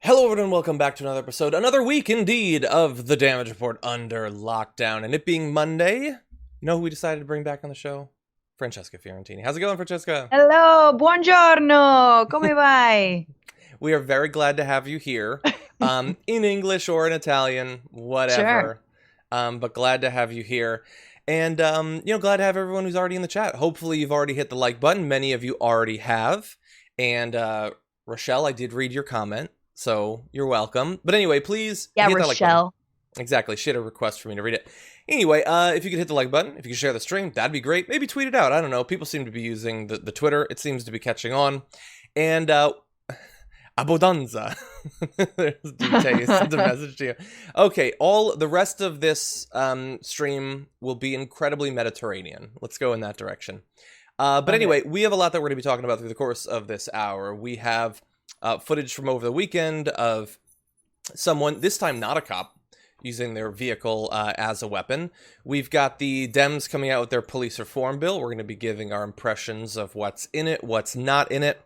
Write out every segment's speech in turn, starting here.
Hello everyone, and welcome back to another episode, another week indeed of the Damage Report under lockdown. And it being Monday, you know who we decided to bring back on the show? Francesca Fiorentini. How's it going, Francesca? Hello, buongiorno, come vai? We are very glad to have you here, in English or in Italian, Sure. whatever. But glad to have you here. And, glad to have everyone who's already in the chat. Hopefully you've already hit the like button. Many of you already have. And, Rochelle, I did read your comment. So you're welcome. But anyway, please Yeah, hit that like button. Rochelle. Exactly. She had a request for me to read it. Anyway, if you could hit the like button, if you could share the stream, that'd be great. Maybe tweet it out. I don't know. People seem to be using the Twitter. It seems to be catching on. And Abondanza. There's Dute sent a message to you. Okay, all the rest of this stream will be incredibly Mediterranean. Let's go in that direction. But anyway, we have a lot that we're going to be talking about through the course of this hour. We have footage from over the weekend of someone, this time not a cop, using their vehicle as a weapon. We've got the Dems coming out with their police reform bill. We're going to be giving our impressions of what's in it, what's not in it.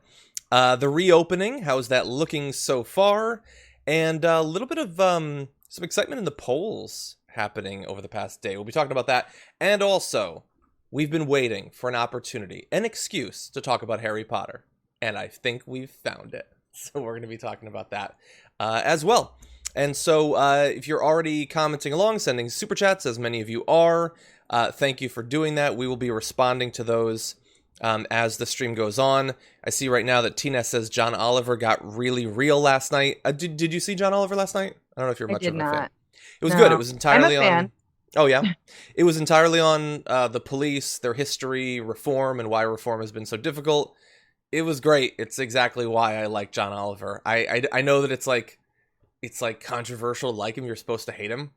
The reopening, how's that looking so far? And a little bit of some excitement in the polls happening over the past day. We'll be talking about that. And also, we've been waiting for an opportunity, an excuse to talk about Harry Potter. And I think we've found it. So we're going to be talking about that as well. And so if you're already commenting along, sending super chats, as many of you are, thank you for doing that. We will be responding to those as the stream goes on. I see right now that Tina says John Oliver got really real last night. Did you see John Oliver last night? I don't know if you're much of a fan. It was good. It was entirely on... Oh, yeah? It was entirely on the police, their history, reform, and why reform has been so difficult. It was great. It's exactly why I like John Oliver. I know that it's like controversial to like him. You're supposed to hate him.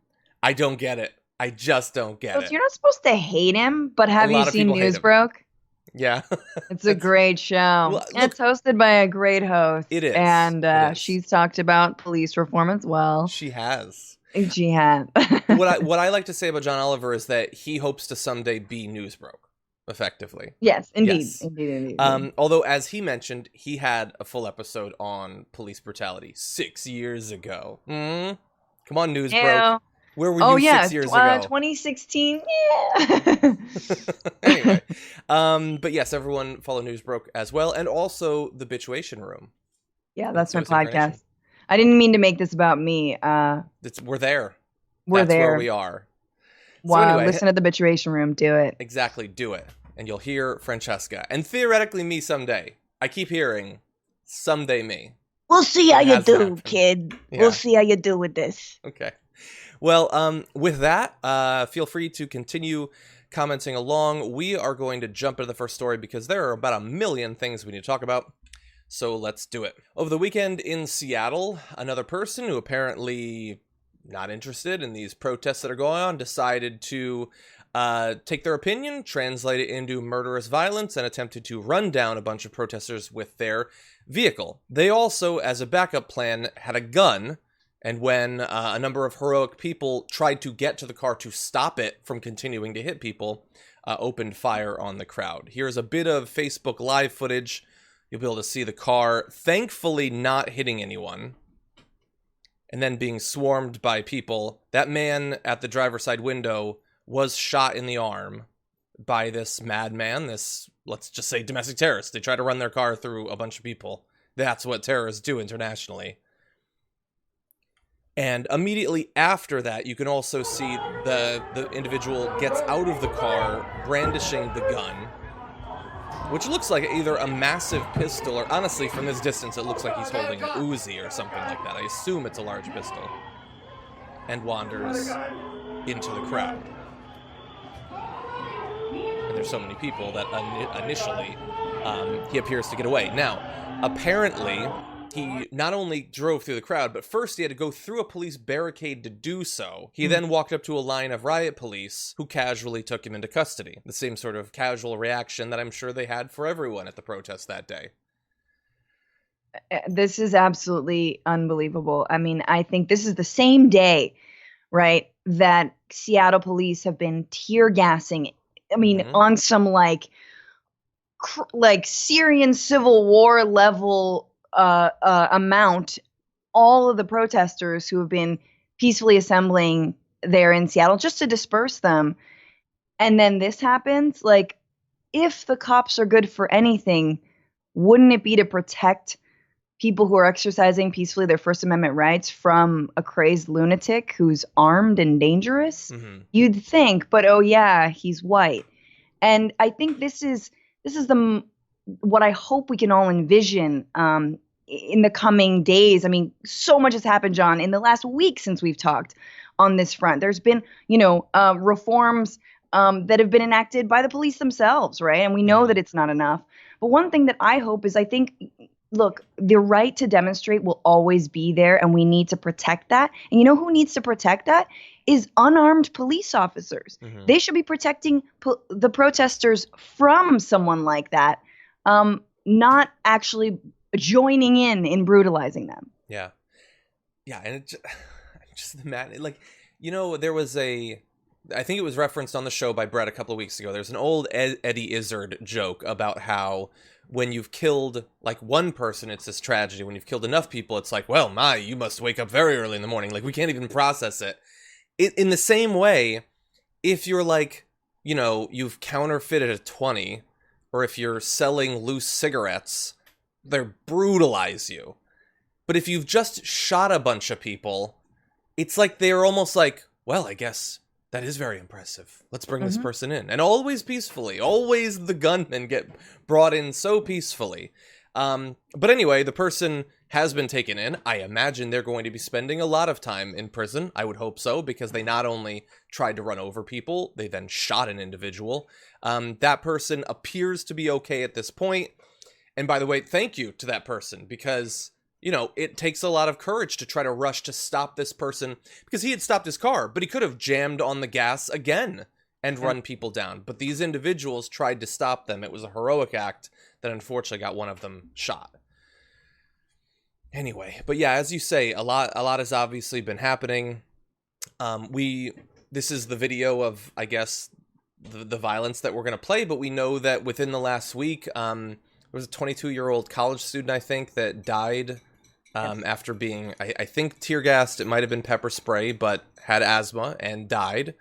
I don't get it. I just don't get it. You're not supposed to hate him, but have you seen Newsbroke? Yeah. It's a great show. Well, look, it's hosted by a great host. It is. And she's talked about police reform as well. She has. She has. What I like to say about John Oliver is that he hopes to someday be Newsbroke. Effectively. Yes, indeed. Yes. Indeed. Although, as he mentioned, he had a full episode on police brutality 6 years ago. Come on, Newsbroke. Where were you 6 years ago? 2016. Yeah. Anyway. But yes, everyone follow Newsbroke as well. And also the Bitchuation Room. Yeah, that's my podcast. I didn't mean to make this about me. We're there. That's where we are. Wow, so anyway, listen to the Bitchuation Room. Do it. Exactly, do it. And you'll hear Francesca. And theoretically me someday. I keep hearing, someday me. We'll see how you do, kid. Yeah. We'll see how you do with this. Okay. Well, with that, feel free to continue commenting along. We are going to jump into the first story because there are about a million things we need to talk about. So let's do it. Over the weekend in Seattle, another person who apparently... not interested in these protests that are going on, decided to take their opinion, translate it into murderous violence, and attempted to run down a bunch of protesters with their vehicle. They also, as a backup plan, had a gun, and when a number of heroic people tried to get to the car to stop it from continuing to hit people, opened fire on the crowd. Here's a bit of Facebook Live footage. You'll be able to see the car, thankfully not hitting anyone, and then being swarmed by people. That man at the driver's side window was shot in the arm by this madman, this, let's just say, domestic terrorist. They try to run their car through a bunch of people. That's what terrorists do internationally. And immediately after that, you can also see the individual gets out of the car, brandishing the gun, which looks like either a massive pistol, or honestly, from this distance, it looks like he's holding an Uzi or something like that. I assume it's a large pistol. And wanders into the crowd. And there's so many people that initially he appears to get away. Now, apparently, he not only drove through the crowd, but first he had to go through a police barricade to do so. He then walked up to a line of riot police who casually took him into custody. The same sort of casual reaction that I'm sure they had for everyone at the protest that day. This is absolutely unbelievable. I mean, I think this is the same day, right, that Seattle police have been tear gassing. I mean, on some like Syrian civil war level amount all of the protesters who have been peacefully assembling there in Seattle just to disperse them. And then this happens. Like, if the cops are good for anything, wouldn't it be to protect people who are exercising peacefully their First Amendment rights from a crazed lunatic who's armed and dangerous? Mm-hmm. You'd think, but oh yeah, he's white. And I think this is the what I hope we can all envision in the coming days. I mean, so much has happened, John, in the last week since we've talked on this front. There's been, reforms that have been enacted by the police themselves, right? And we know that it's not enough. But one thing that I hope is, I think, look, the right to demonstrate will always be there, and we need to protect that. And you know who needs to protect that? Is unarmed police officers. Mm-hmm. They should be protecting the protesters from someone like that, not actually joining in brutalizing them. Yeah. Yeah, and it just mad. Like, there was I think it was referenced on the show by Brett a couple of weeks ago. There's an old Eddie Izzard joke about how when you've killed like one person, it's this tragedy. When you've killed enough people, it's like, well, you must wake up very early in the morning. Like, we can't even process it. In the same way, if you're like, you've counterfeited a 20, or if you're selling loose cigarettes, they brutalize you. But if you've just shot a bunch of people, it's like they're almost like, well, I guess that is very impressive. Let's bring this person in. And always peacefully. Always the gunmen get brought in so peacefully. But anyway, the person has been taken in. I imagine they're going to be spending a lot of time in prison. I would hope so, because they not only tried to run over people, they then shot an individual. That person appears to be okay at this point. And by the way, thank you to that person, because it takes a lot of courage to try to rush to stop this person, because he had stopped his car, but he could have jammed on the gas again and run people down. But these individuals tried to stop them. It was a heroic act that unfortunately got one of them shot. Anyway, but yeah, as you say, a lot has obviously been happening. This is the video of, I guess, the violence that we're going to play, but we know that within the last week, there was a 22-year-old college student, I think, that died after being, I think, tear gassed. It might have been pepper spray, but had asthma and died.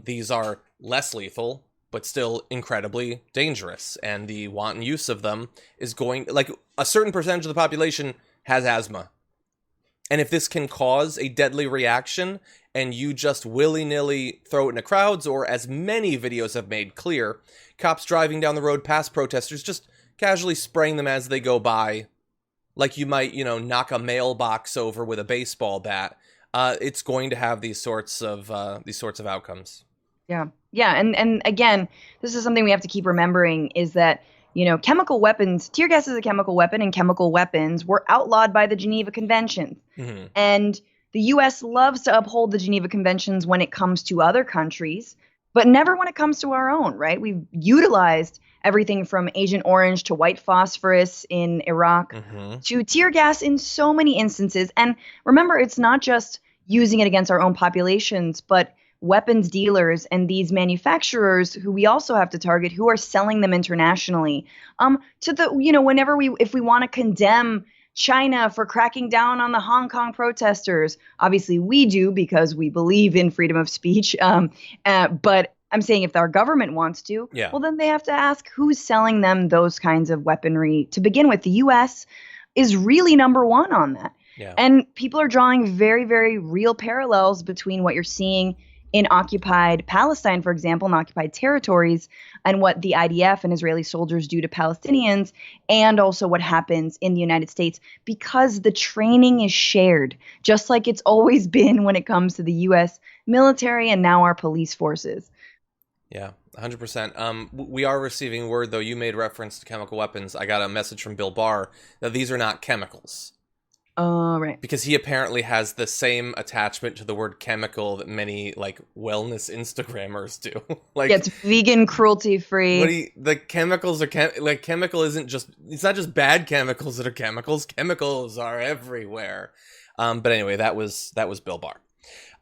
These are less lethal, but still incredibly dangerous. And the wanton use of them is going, like, a certain percentage of the population has asthma. And if this can cause a deadly reaction, and you just willy-nilly throw it into crowds, or as many videos have made clear, cops driving down the road past protesters, just casually spraying them as they go by, like you might, knock a mailbox over with a baseball bat, it's going to have these sorts of outcomes. Yeah. And again, this is something we have to keep remembering, is that, chemical weapons, tear gas is a chemical weapon, and chemical weapons were outlawed by the Geneva Conventions. Mm-hmm. And the U.S. loves to uphold the Geneva Conventions when it comes to other countries, but never when it comes to our own, right? We've utilized everything from Agent Orange to white phosphorus in Iraq to tear gas in so many instances. And remember, it's not just using it against our own populations, but weapons dealers and these manufacturers who we also have to target, who are selling them internationally. To the, whenever if we want to condemn China for cracking down on the Hong Kong protesters, obviously we do, because we believe in freedom of speech. But I'm saying if our government wants to, well, then they have to ask who's selling them those kinds of weaponry to begin with. The U.S. is really number one on that. Yeah. And people are drawing very, very real parallels between what you're seeing in occupied Palestine, for example, in occupied territories, and what the IDF and Israeli soldiers do to Palestinians, and also what happens in the United States, because the training is shared, just like it's always been when it comes to the U.S. military and now our police forces. Yeah, 100%. We are receiving word, though. You made reference to chemical weapons. I got a message from Bill Barr that these are not chemicals. Right. Because he apparently has the same attachment to the word chemical that many, like, wellness Instagrammers do. Like, yeah, it's vegan, cruelty-free. The chemicals are, chemical isn't just, it's not just bad chemicals that are chemicals. Chemicals are everywhere. But anyway, that was Bill Barr.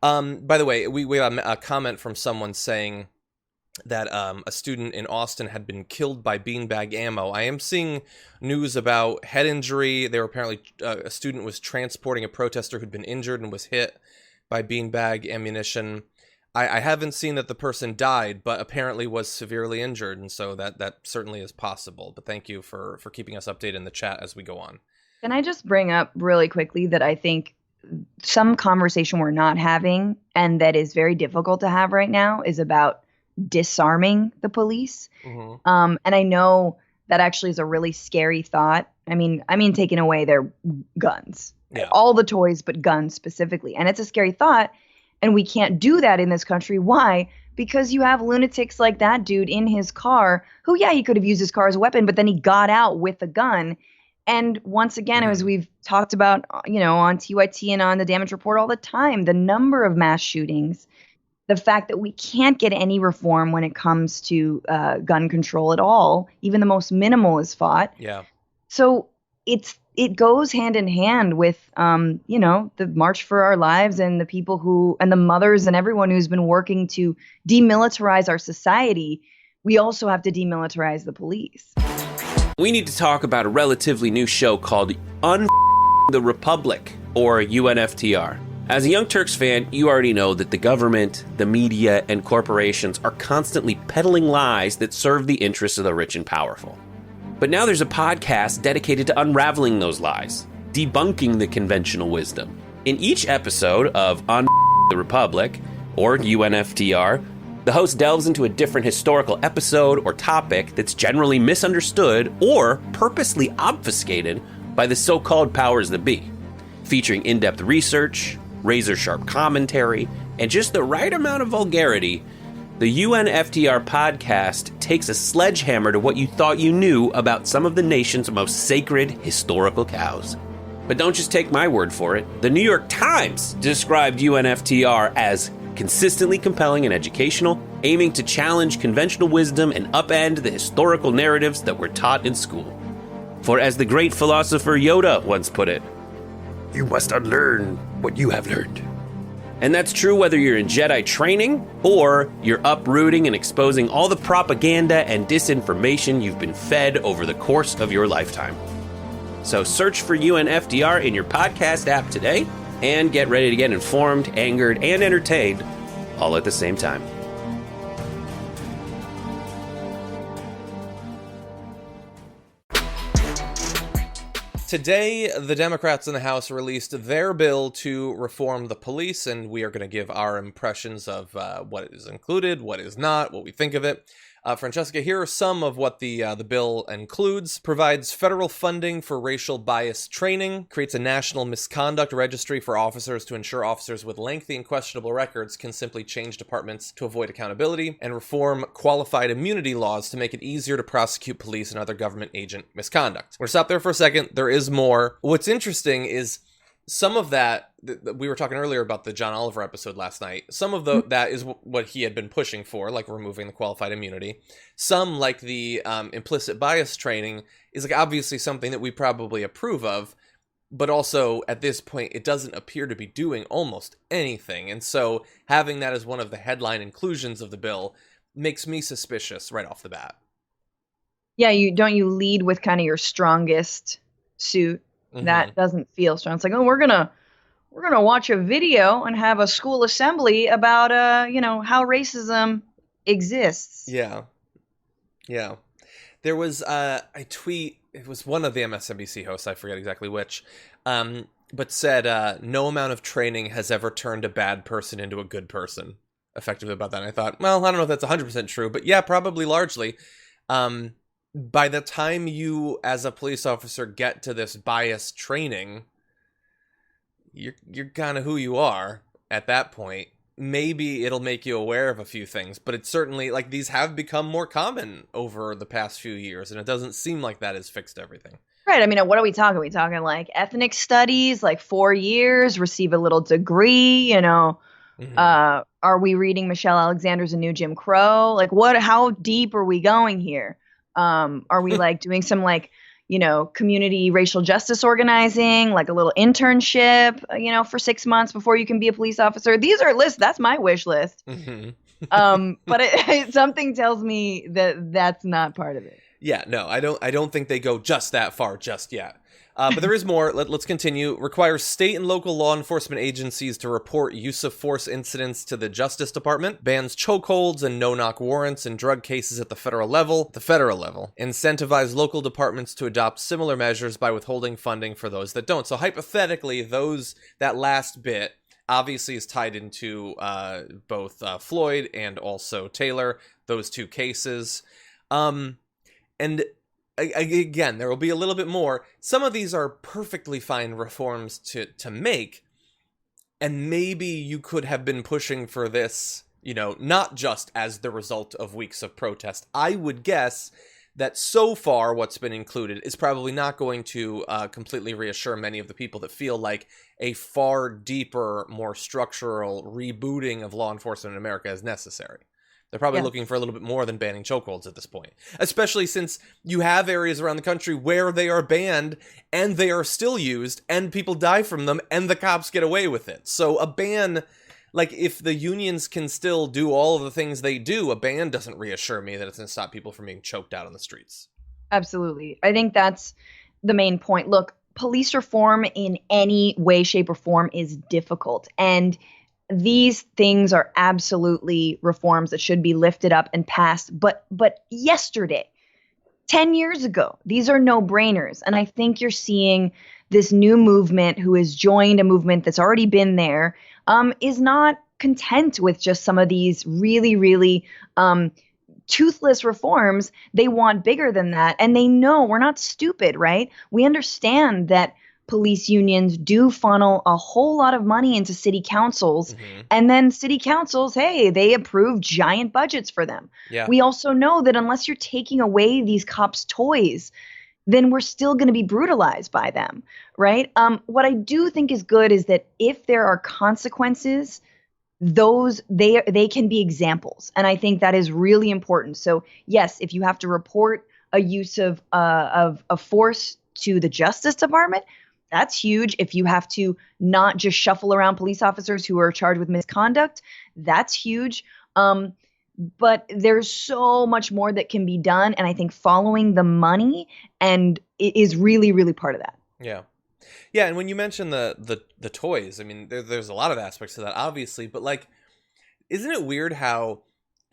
By the way, we got a comment from someone saying, that a student in Austin had been killed by beanbag ammo. I am seeing news about head injury. They were apparently, a student was transporting a protester who'd been injured and was hit by beanbag ammunition. I haven't seen that the person died, but apparently was severely injured, and so that certainly is possible. But thank you for keeping us updated in the chat as we go on. Can I just bring up really quickly that I think some conversation we're not having, and that is very difficult to have right now, is about disarming the police. Mm-hmm. And I know that actually is a really scary thought. I mean, taking away their guns, all the toys, but guns specifically. And it's a scary thought. And we can't do that in this country. Why? Because you have lunatics like that dude in his car who, he could have used his car as a weapon, but then he got out with a gun. And once again, as we've talked about, on TYT and on the Damage Report all the time, the number of mass shootings, the fact that we can't get any reform when it comes to gun control at all, even the most minimal is fought. Yeah. So it goes hand in hand with, the March for Our Lives and the people and the mothers and everyone who's been working to demilitarize our society. We also have to demilitarize the police. We need to talk about a relatively new show called the Republic, or UNFTR. As a Young Turks fan, you already know that the government, the media, and corporations are constantly peddling lies that serve the interests of the rich and powerful. But now there's a podcast dedicated to unraveling those lies, debunking the conventional wisdom. In each episode of the Republic, or UNFTR, the host delves into a different historical episode or topic that's generally misunderstood or purposely obfuscated by the so-called powers that be, featuring in-depth research, razor-sharp commentary, and just the right amount of vulgarity. The UNFTR podcast takes a sledgehammer to what you thought you knew about some of the nation's most sacred historical cows. But don't just take my word for it. The New York Times described UNFTR as consistently compelling and educational, aiming to challenge conventional wisdom and upend the historical narratives that were taught in school. For as the great philosopher Yoda once put it, "You must unlearn what you have learned." And that's true whether you're in Jedi training or you're uprooting and exposing all the propaganda and disinformation you've been fed over the course of your lifetime. So search for UNFTR in your podcast app today and get ready to get informed, angered, and entertained all at the same time. Today, the Democrats in the House released their bill to reform the police, and we are going to give our impressions of what is included, what is not, what we think of it. Francesca, here are some of what the bill includes. Provides federal funding for racial bias training, creates a national misconduct registry for officers to ensure officers with lengthy and questionable records can simply change departments to avoid accountability, and reform qualified immunity laws to make it easier to prosecute police and other government agent misconduct. We're going to stop there for a second. There is more. What's interesting is some of that, we were talking earlier about the John Oliver episode last night. Some of that is what he had been pushing for, like removing the qualified immunity. Some, like the implicit bias training, is like obviously something that we probably approve of, but also at this point, it doesn't appear to be doing almost anything. And so having that as one of the headline inclusions of the bill makes me suspicious right off the bat. Yeah, you lead with kind of your strongest suit. That doesn't feel strong. It's like, oh, we're gonna watch a video and have a school assembly about how racism exists. Yeah. There was a tweet. It was one of the MSNBC hosts. I forget exactly which, but said no amount of training has ever turned a bad person into a good person. Effectively about that. And I thought, well, I don't know if that's 100% true, but yeah, probably largely. By the time you, as a police officer, get to this bias training, you're kind of who you are at that point. Maybe it'll make you aware of a few things, but it's certainly, like, these have become more common over the past few years, and it doesn't seem like that has fixed everything. Right. I mean, what are we talking? Are we talking like ethnic studies, like 4 years, receive a little degree, Are we reading Michelle Alexander's A New Jim Crow? Like, how deep are we going here? Are we like doing some community racial justice organizing, like a little internship, for 6 months before you can be a police officer? These are lists. That's my wish list. But something tells me that that's not part of it. Yeah, no, I don't think they go just that far just yet. But there is more. Let's continue. Requires state and local law enforcement agencies to report use of force incidents to the Justice Department. Bans chokeholds and no-knock warrants in drug cases at the federal level. Incentivize local departments to adopt similar measures by withholding funding for those that don't. So hypothetically, that last bit obviously is tied into both Floyd and also Taylor, those two cases. And again, there will be a little bit more. Some of these are perfectly fine reforms to make, and maybe you could have been pushing for this, not just as the result of weeks of protest. I would guess that so far what's been included is probably not going to completely reassure many of the people that feel like a far deeper, more structural rebooting of law enforcement in America is necessary. They're probably looking for a little bit more than banning chokeholds at this point, especially since you have areas around the country where they are banned and they are still used and people die from them and the cops get away with it. So a ban, like if the unions can still do all of the things they do, a ban doesn't reassure me that it's going to stop people from being choked out on the streets. Absolutely. I think that's the main point. Look, police reform in any way, shape, or form is difficult. And these things are absolutely reforms that should be lifted up and passed. But yesterday, 10 years ago, these are no-brainers. And I think you're seeing this new movement who has joined a movement that's already been there, is not content with just some of these really, really toothless reforms. They want bigger than that. And they know we're not stupid, right? We understand that police unions do funnel a whole lot of money into city councils, and then city councils, hey, they approve giant budgets for them. Yeah. We also know that unless you're taking away these cops' toys, then we're still going to be brutalized by them, right? What I do think is good is that if there are consequences, they can be examples, and I think that is really important. So yes, if you have to report a use of force to the Justice Department, that's huge. If you have to not just shuffle around police officers who are charged with misconduct, that's huge. But there's so much more that can be done. And I think following the money is really, really part of that. Yeah. Yeah. And when you mention the toys, I mean, there's a lot of aspects to that, obviously. But like, isn't it weird how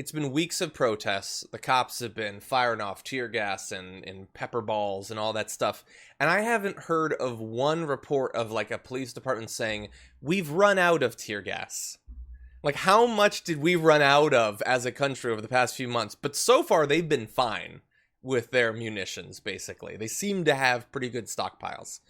it's been weeks of protests. The cops have been firing off tear gas and pepper balls and all that stuff. And I haven't heard of one report of like a police department saying, we've run out of tear gas. Like, how much did we run out of as a country over the past few months? But so far, they've been fine with their munitions, basically. They seem to have pretty good stockpiles.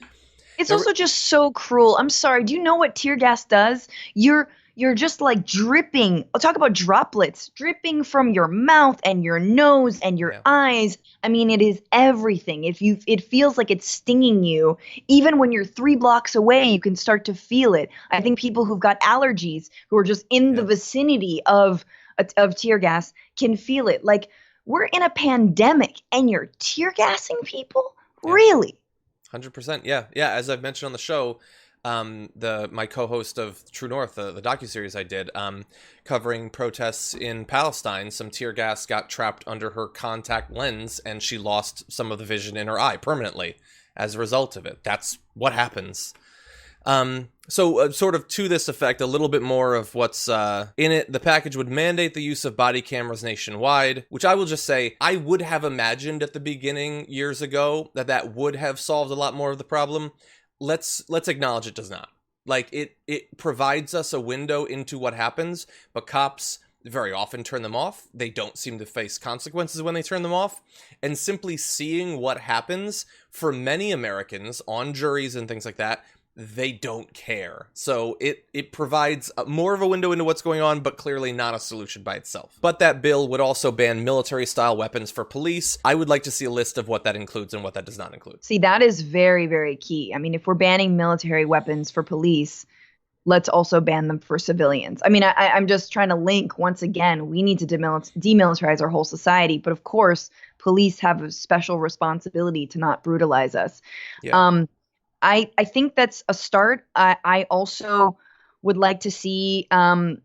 It's also just so cruel. I'm sorry. Do you know what tear gas does? You're just like dripping. I'll talk about droplets dripping from your mouth and your nose and your eyes. I mean, it is everything. It feels like it's stinging you. Even when you're 3 blocks away, you can start to feel it. I think people who've got allergies, who are just in the vicinity of tear gas, can feel it. Like, we're in a pandemic and you're tear gassing people? Yeah. Really? 100%. Yeah. Yeah. As I've mentioned on the show, my co-host of True North, the docuseries I did, covering protests in Palestine, some tear gas got trapped under her contact lens and she lost some of the vision in her eye permanently as a result of it. That's what happens. So sort of to this effect, a little bit more of what's in it. The package would mandate the use of body cameras nationwide, which I will just say, I would have imagined at the beginning years ago that would have solved a lot more of the problem. Let's acknowledge it does not. Like, it provides us a window into what happens, but cops very often turn them off. They don't seem to face consequences when they turn them off. And simply seeing what happens for many Americans on juries and things like that, they don't care. So it provides more of a window into what's going on, but clearly not a solution by itself. But that bill would also ban military-style weapons for police. I would like to see a list of what that includes and what that does not include. See, that is very, very key. I mean, if we're banning military weapons for police, let's also ban them for civilians. I mean, I'm just trying to link, once again, we need to demilitarize our whole society. But of course, police have a special responsibility to not brutalize us. Yeah. I think that's a start. I also would like to see, I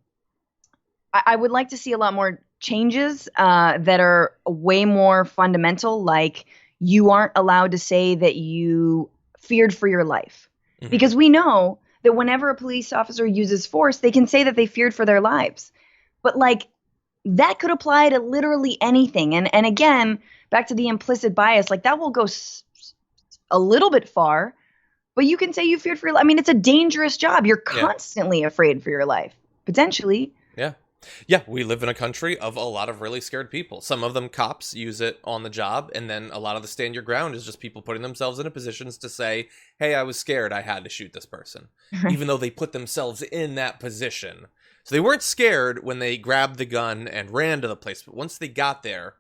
I would like to see a lot more changes that are way more fundamental, like you aren't allowed to say that you feared for your life. Mm-hmm. Because we know that whenever a police officer uses force, they can say that they feared for their lives. But like that could apply to literally anything. And again, back to the implicit bias, like that will go a little bit far, but you can say you feared for your life. I mean, it's a dangerous job. You're constantly afraid for your life, potentially. Yeah. Yeah, we live in a country of a lot of really scared people. Some of them cops use it on the job, and then a lot of the stand your ground is just people putting themselves into positions to say, hey, I was scared, I had to shoot this person, even though they put themselves in that position. So they weren't scared when they grabbed the gun and ran to the place, but once they got there,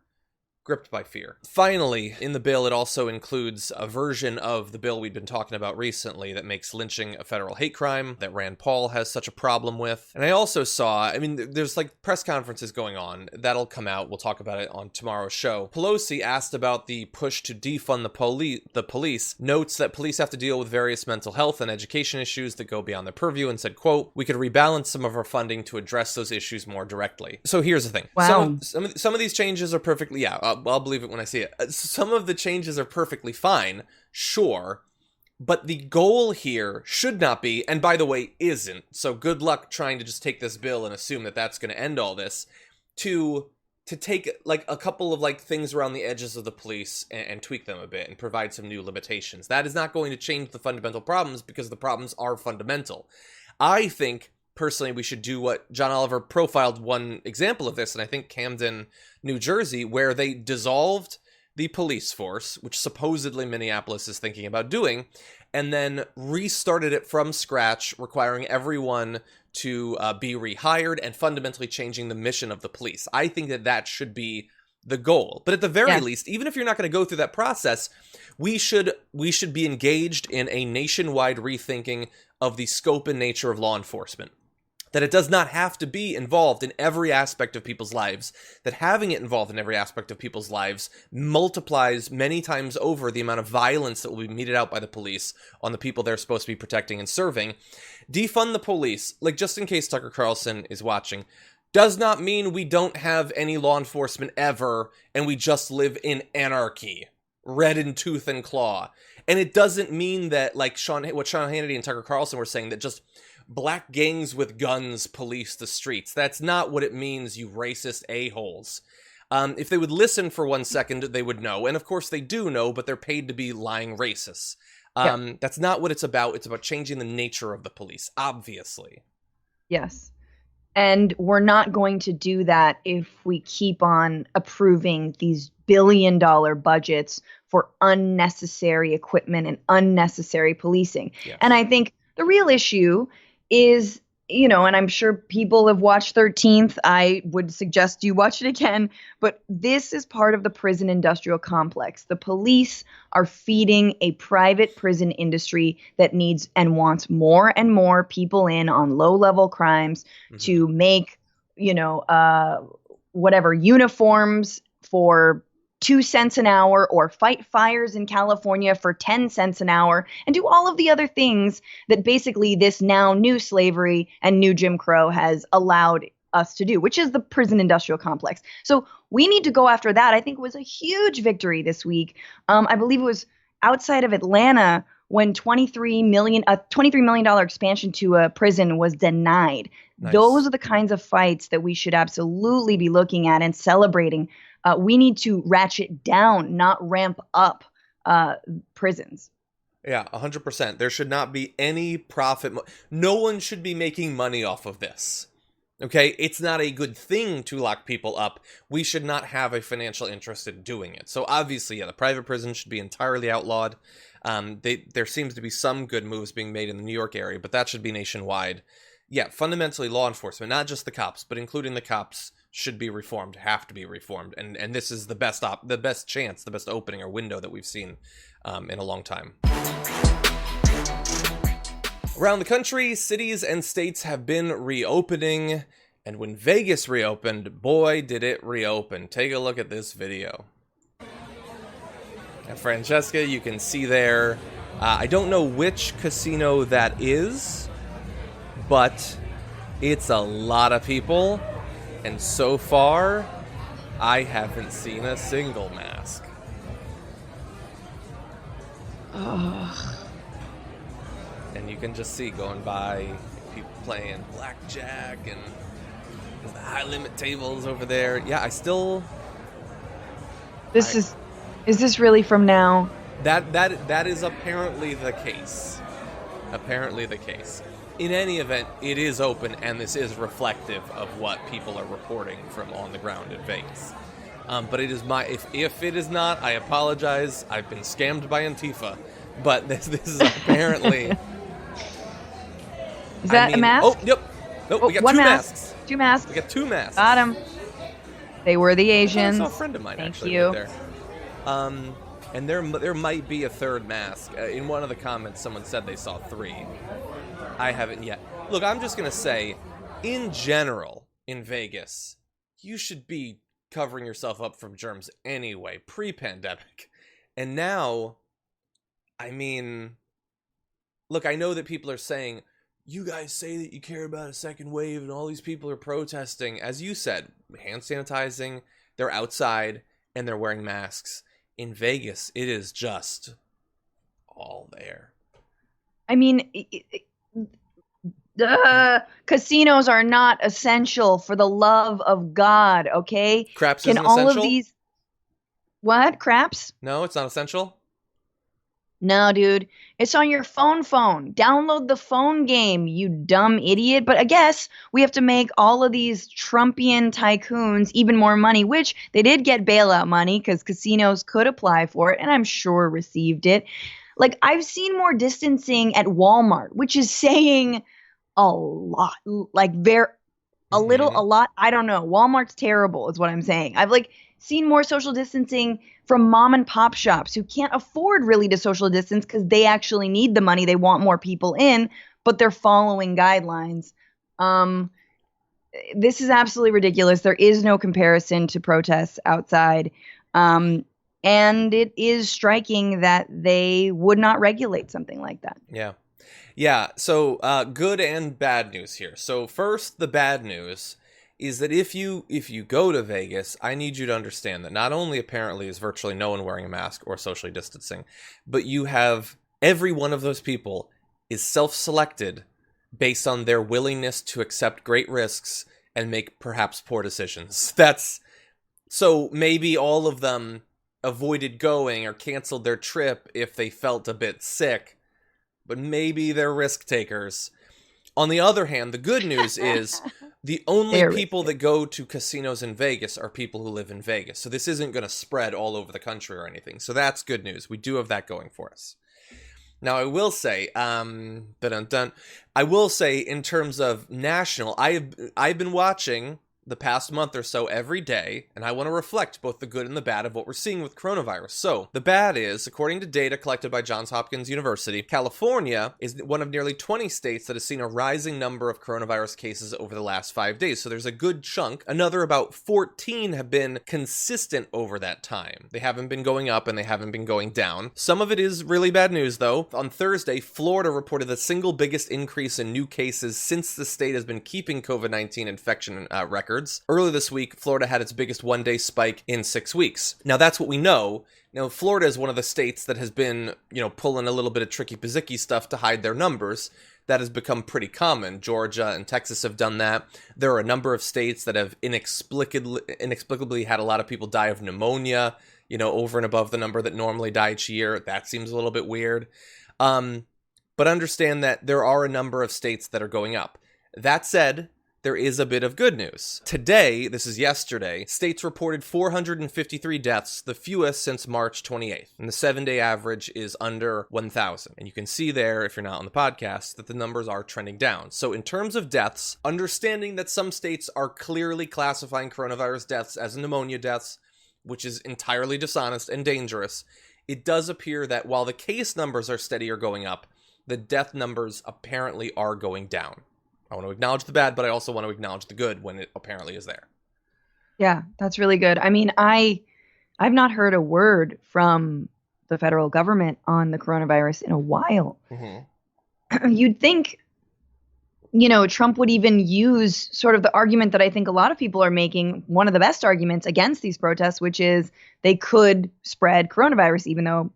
gripped by fear. Finally, in the bill, it also includes a version of the bill we'd been talking about recently that makes lynching a federal hate crime that Rand Paul has such a problem with. And I also saw, I mean, there's like press conferences going on. That'll come out. We'll talk about it on tomorrow's show. Pelosi asked about the push to defund the police, notes that police have to deal with various mental health and education issues that go beyond their purview, and said, quote, we could rebalance some of our funding to address those issues more directly. So here's the thing. Wow. Some of these changes are perfectly, I'll believe it when I see it. Some of the changes are perfectly fine, sure, but the goal here should not be, and by the way, isn't, so good luck trying to just take this bill and assume that that's going to end all this, to take like a couple of like things around the edges of the police and tweak them a bit and provide some new limitations. That is not going to change the fundamental problems because the problems are fundamental. I think personally, we should do what John Oliver profiled one example of this, and I think Camden, New Jersey, where they dissolved the police force, which supposedly Minneapolis is thinking about doing, and then restarted it from scratch, requiring everyone to be rehired and fundamentally changing the mission of the police. I think that should be the goal. But at the very least, even if you're not going to go through that process, we should be engaged in a nationwide rethinking of the scope and nature of law enforcement. That it does not have to be involved in every aspect of people's lives, that having it involved in every aspect of people's lives multiplies many times over the amount of violence that will be meted out by the police on the people they're supposed to be protecting and serving. Defund the police, like just in case Tucker Carlson is watching, does not mean we don't have any law enforcement ever and we just live in anarchy, red in tooth and claw. And it doesn't mean that, like what Sean Hannity and Tucker Carlson were saying, that just black gangs with guns police the streets. That's not what it means, you racist a-holes. If they would listen for 1 second, they would know. And of course they do know, but they're paid to be lying racists. That's not what it's about. It's about changing the nature of the police, obviously. Yes. And we're not going to do that if we keep on approving these billion-dollar budgets for unnecessary equipment and unnecessary policing. Yes. And I think the real issue is, and I'm sure people have watched 13th. I would suggest you watch it again. But this is part of the prison industrial complex. The police are feeding a private prison industry that needs and wants more and more people in on low-level crimes to make, uniforms for 2 cents an hour, or fight fires in California for 10 cents an hour, and do all of the other things that basically this now new slavery and new Jim Crow has allowed us to do, which is the prison industrial complex. So we need to go after that. I think it was a huge victory this week. I believe it was outside of Atlanta when $23 million expansion to a prison was denied. Nice. Those are the kinds of fights that we should absolutely be looking at and celebrating. We need to ratchet down, not ramp up prisons. Yeah, 100%. There should not be any profit. No one should be making money off of this. Okay? It's not a good thing to lock people up. We should not have a financial interest in doing it. So obviously, the private prison should be entirely outlawed. There seems to be some good moves being made in the New York area, but that should be nationwide. Yeah, fundamentally law enforcement, not just the cops, but including the cops, should be reformed, have to be reformed, and this is the best chance, the best opening or window that we've seen in a long time. Around the country, cities and states have been reopening, and when Vegas reopened, boy, did it reopen. Take a look at this video. Now, Francesca, you can see there, I don't know which casino that is, but it's a lot of people. And so far, I haven't seen a single mask. Ugh. And you can just see going by people playing blackjack and the high limit tables over there. Yeah, I still... Is this really from now? That is apparently the case. Apparently the case. In any event, it is open, and this is reflective of what people are reporting from on the ground in Vegas. But it is if it is not, I apologize. I've been scammed by Antifa. But this is apparently... Is that a mask? Oh, yep. Nope, we got one two mask. masks. Two masks. We got two masks. Got him. They were the Asians. I saw a friend of mine Thank actually you. right there. And there might be a third mask. In one of the comments, someone said they saw 3. I haven't yet. Look, I'm just going to say, in general, in Vegas, you should be covering yourself up from germs anyway, pre-pandemic. And now, I mean, look, I know that people are saying, you guys say that you care about a second wave and all these people are protesting. As you said, hand sanitizing, they're outside, and they're wearing masks. In Vegas, it is just all there. I mean, casinos are not essential, for the love of God, okay? Craps Can isn't all essential? of these... What? Craps? No, it's not essential? No, dude. It's on your phone. Download the phone game, you dumb idiot. But I guess we have to make all of these Trumpian tycoons even more money, which they did get bailout money because casinos could apply for it, and I'm sure received it. Like, I've seen more distancing at Walmart, which is saying a lot. Like, a little, a lot. I don't know. Walmart's terrible is what I'm saying. I've, seen more social distancing from mom and pop shops who can't afford really to social distance because they actually need the money. They want more people in, but they're following guidelines. This is absolutely ridiculous. There is no comparison to protests outside. And it is striking that they would not regulate something like that. Yeah. Yeah. So good and bad news here. So first, the bad news is that if you go to Vegas, I need you to understand that not only apparently is virtually no one wearing a mask or socially distancing, but you have every one of those people is self-selected based on their willingness to accept great risks and make perhaps poor decisions. So maybe all of them avoided going or canceled their trip if they felt a bit sick, but maybe they're risk takers. On the other hand, the good news is the only people that go to casinos in Vegas are people who live in Vegas. So this isn't going to spread all over the country or anything. So that's good news. We do have that going for us. Now, I will say, I will say in terms of national, I've been watching the past month or so every day, and I want to reflect both the good and the bad of what we're seeing with coronavirus. So, the bad is, according to data collected by Johns Hopkins University, California is one of nearly 20 states that has seen a rising number of coronavirus cases over the last 5 days. So there's a good chunk. Another about 14 have been consistent over that time. They haven't been going up and they haven't been going down. Some of it is really bad news, though. On Thursday, Florida reported the single biggest increase in new cases since the state has been keeping COVID-19 infection records. Earlier this week, Florida had its biggest one-day spike in 6 weeks. Now, that's what we know. Now, Florida is one of the states that has been, pulling a little bit of tricky-pizzicky stuff to hide their numbers. That has become pretty common. Georgia and Texas have done that. There are a number of states that have inexplicably had a lot of people die of pneumonia, over and above the number that normally die each year. That seems a little bit weird. But understand that there are a number of states that are going up. That said, there is a bit of good news. Today, this is yesterday, states reported 453 deaths, the fewest since March 28th. And the 7-day average is under 1,000. And you can see there, if you're not on the podcast, that the numbers are trending down. So in terms of deaths, understanding that some states are clearly classifying coronavirus deaths as pneumonia deaths, which is entirely dishonest and dangerous, it does appear that while the case numbers are steady or going up, the death numbers apparently are going down. I want to acknowledge the bad, but I also want to acknowledge the good when it apparently is there. Yeah, that's really good. I mean, I've not heard a word from the federal government on the coronavirus in a while. Mm-hmm. You'd think Trump would even use sort of the argument that I think a lot of people are making, one of the best arguments against these protests, which is they could spread coronavirus, even though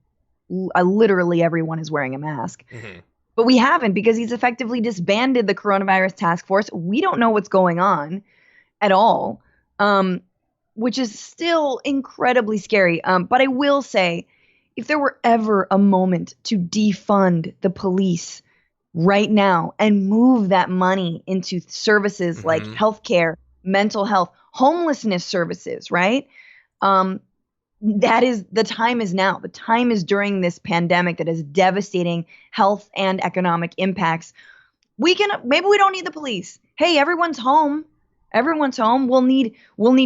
literally everyone is wearing a mask. Mm-hmm. But we haven't, because he's effectively disbanded the coronavirus task force. We don't know what's going on at all, which is still incredibly scary. But I will say, if there were ever a moment to defund the police right now and move that money into services like healthcare, mental health, homelessness services, right? The time is now. The time is during this pandemic that is devastating health and economic impacts. Maybe we don't need the police. Hey, everyone's home. Everyone's home. We'll need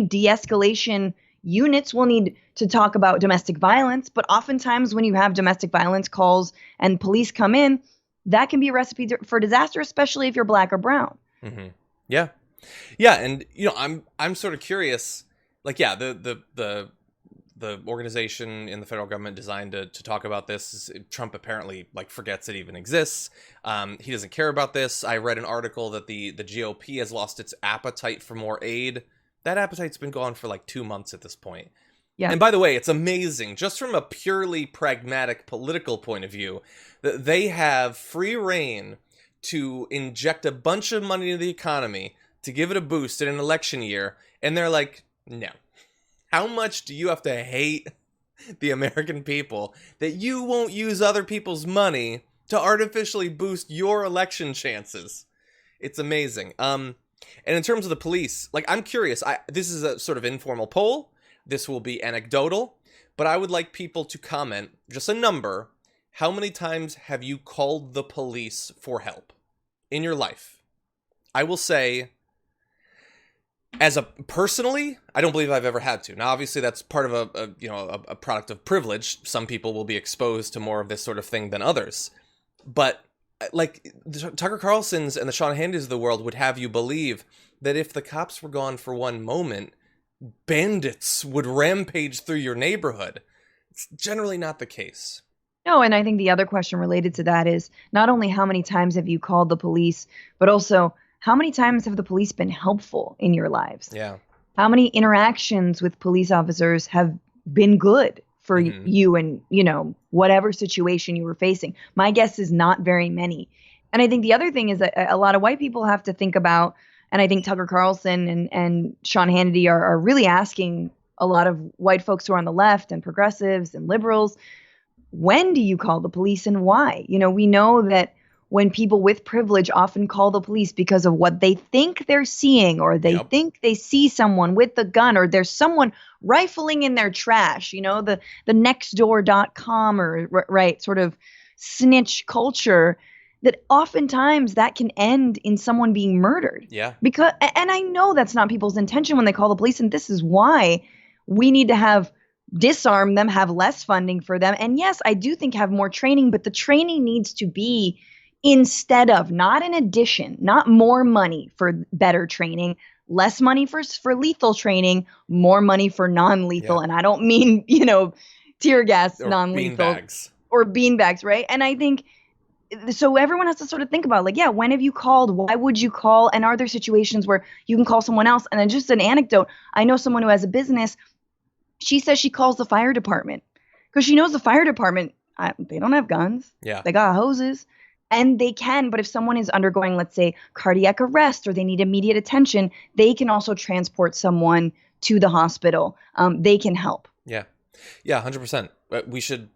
de-escalation units. We'll need to talk about domestic violence. But oftentimes when you have domestic violence calls and police come in, that can be a recipe for disaster, especially if you're black or brown. Mm-hmm. Yeah. Yeah. And, I'm sort of curious, like, yeah, the organization in the federal government designed to talk about this, Trump apparently forgets it even exists. He doesn't care about this. I read an article that the GOP has lost its appetite for more aid. That appetite's been gone for 2 months at this point. Yeah. And by the way, it's amazing, just from a purely pragmatic political point of view, that they have free reign to inject a bunch of money into the economy to give it a boost in an election year. And they're like, no. How much do you have to hate the American people that you won't use other people's money to artificially boost your election chances? It's amazing. And in terms of the police, I'm curious. This is a sort of informal poll. This will be anecdotal, but I would like people to comment, just a number. How many times have you called the police for help in your life? I will say, personally, I don't believe I've ever had to. Now, obviously, that's part of a product of privilege. Some people will be exposed to more of this sort of thing than others. But the Tucker Carlsons and the Sean Hannitys of the world would have you believe that if the cops were gone for one moment, bandits would rampage through your neighborhood. It's generally not the case. No, and I think the other question related to that is not only how many times have you called the police, but also how many times have the police been helpful in your lives? Yeah. How many interactions with police officers have been good for you and, whatever situation you were facing? My guess is not very many. And I think the other thing is that a lot of white people have to think about, and I think Tucker Carlson and Sean Hannity are really asking a lot of white folks who are on the left and progressives and liberals, when do you call the police and why? We know that when people with privilege often call the police because of what they think they're seeing, or they think they see someone with the gun, or there's someone rifling in their trash, the nextdoor.com or right sort of snitch culture, that oftentimes that can end in someone being murdered. Yeah. And I know that's not people's intention when they call the police, and this is why we need to disarm them, have less funding for them. And yes, I do think have more training, but the training needs to be instead of, not in addition, not more money for better training, less money for lethal training, more money for non-lethal. Yeah. And I don't mean, tear gas, or non-lethal. Or beanbags, right? And I think, so everyone has to sort of think about, when have you called? Why would you call? And are there situations where you can call someone else? And then just an anecdote, I know someone who has a business. She says she calls the fire department because she knows the fire department, they don't have guns. Yeah. They got hoses. And they can, but if someone is undergoing, let's say, cardiac arrest, or they need immediate attention, they can also transport someone to the hospital. They can help. Yeah. Yeah, 100%. We should,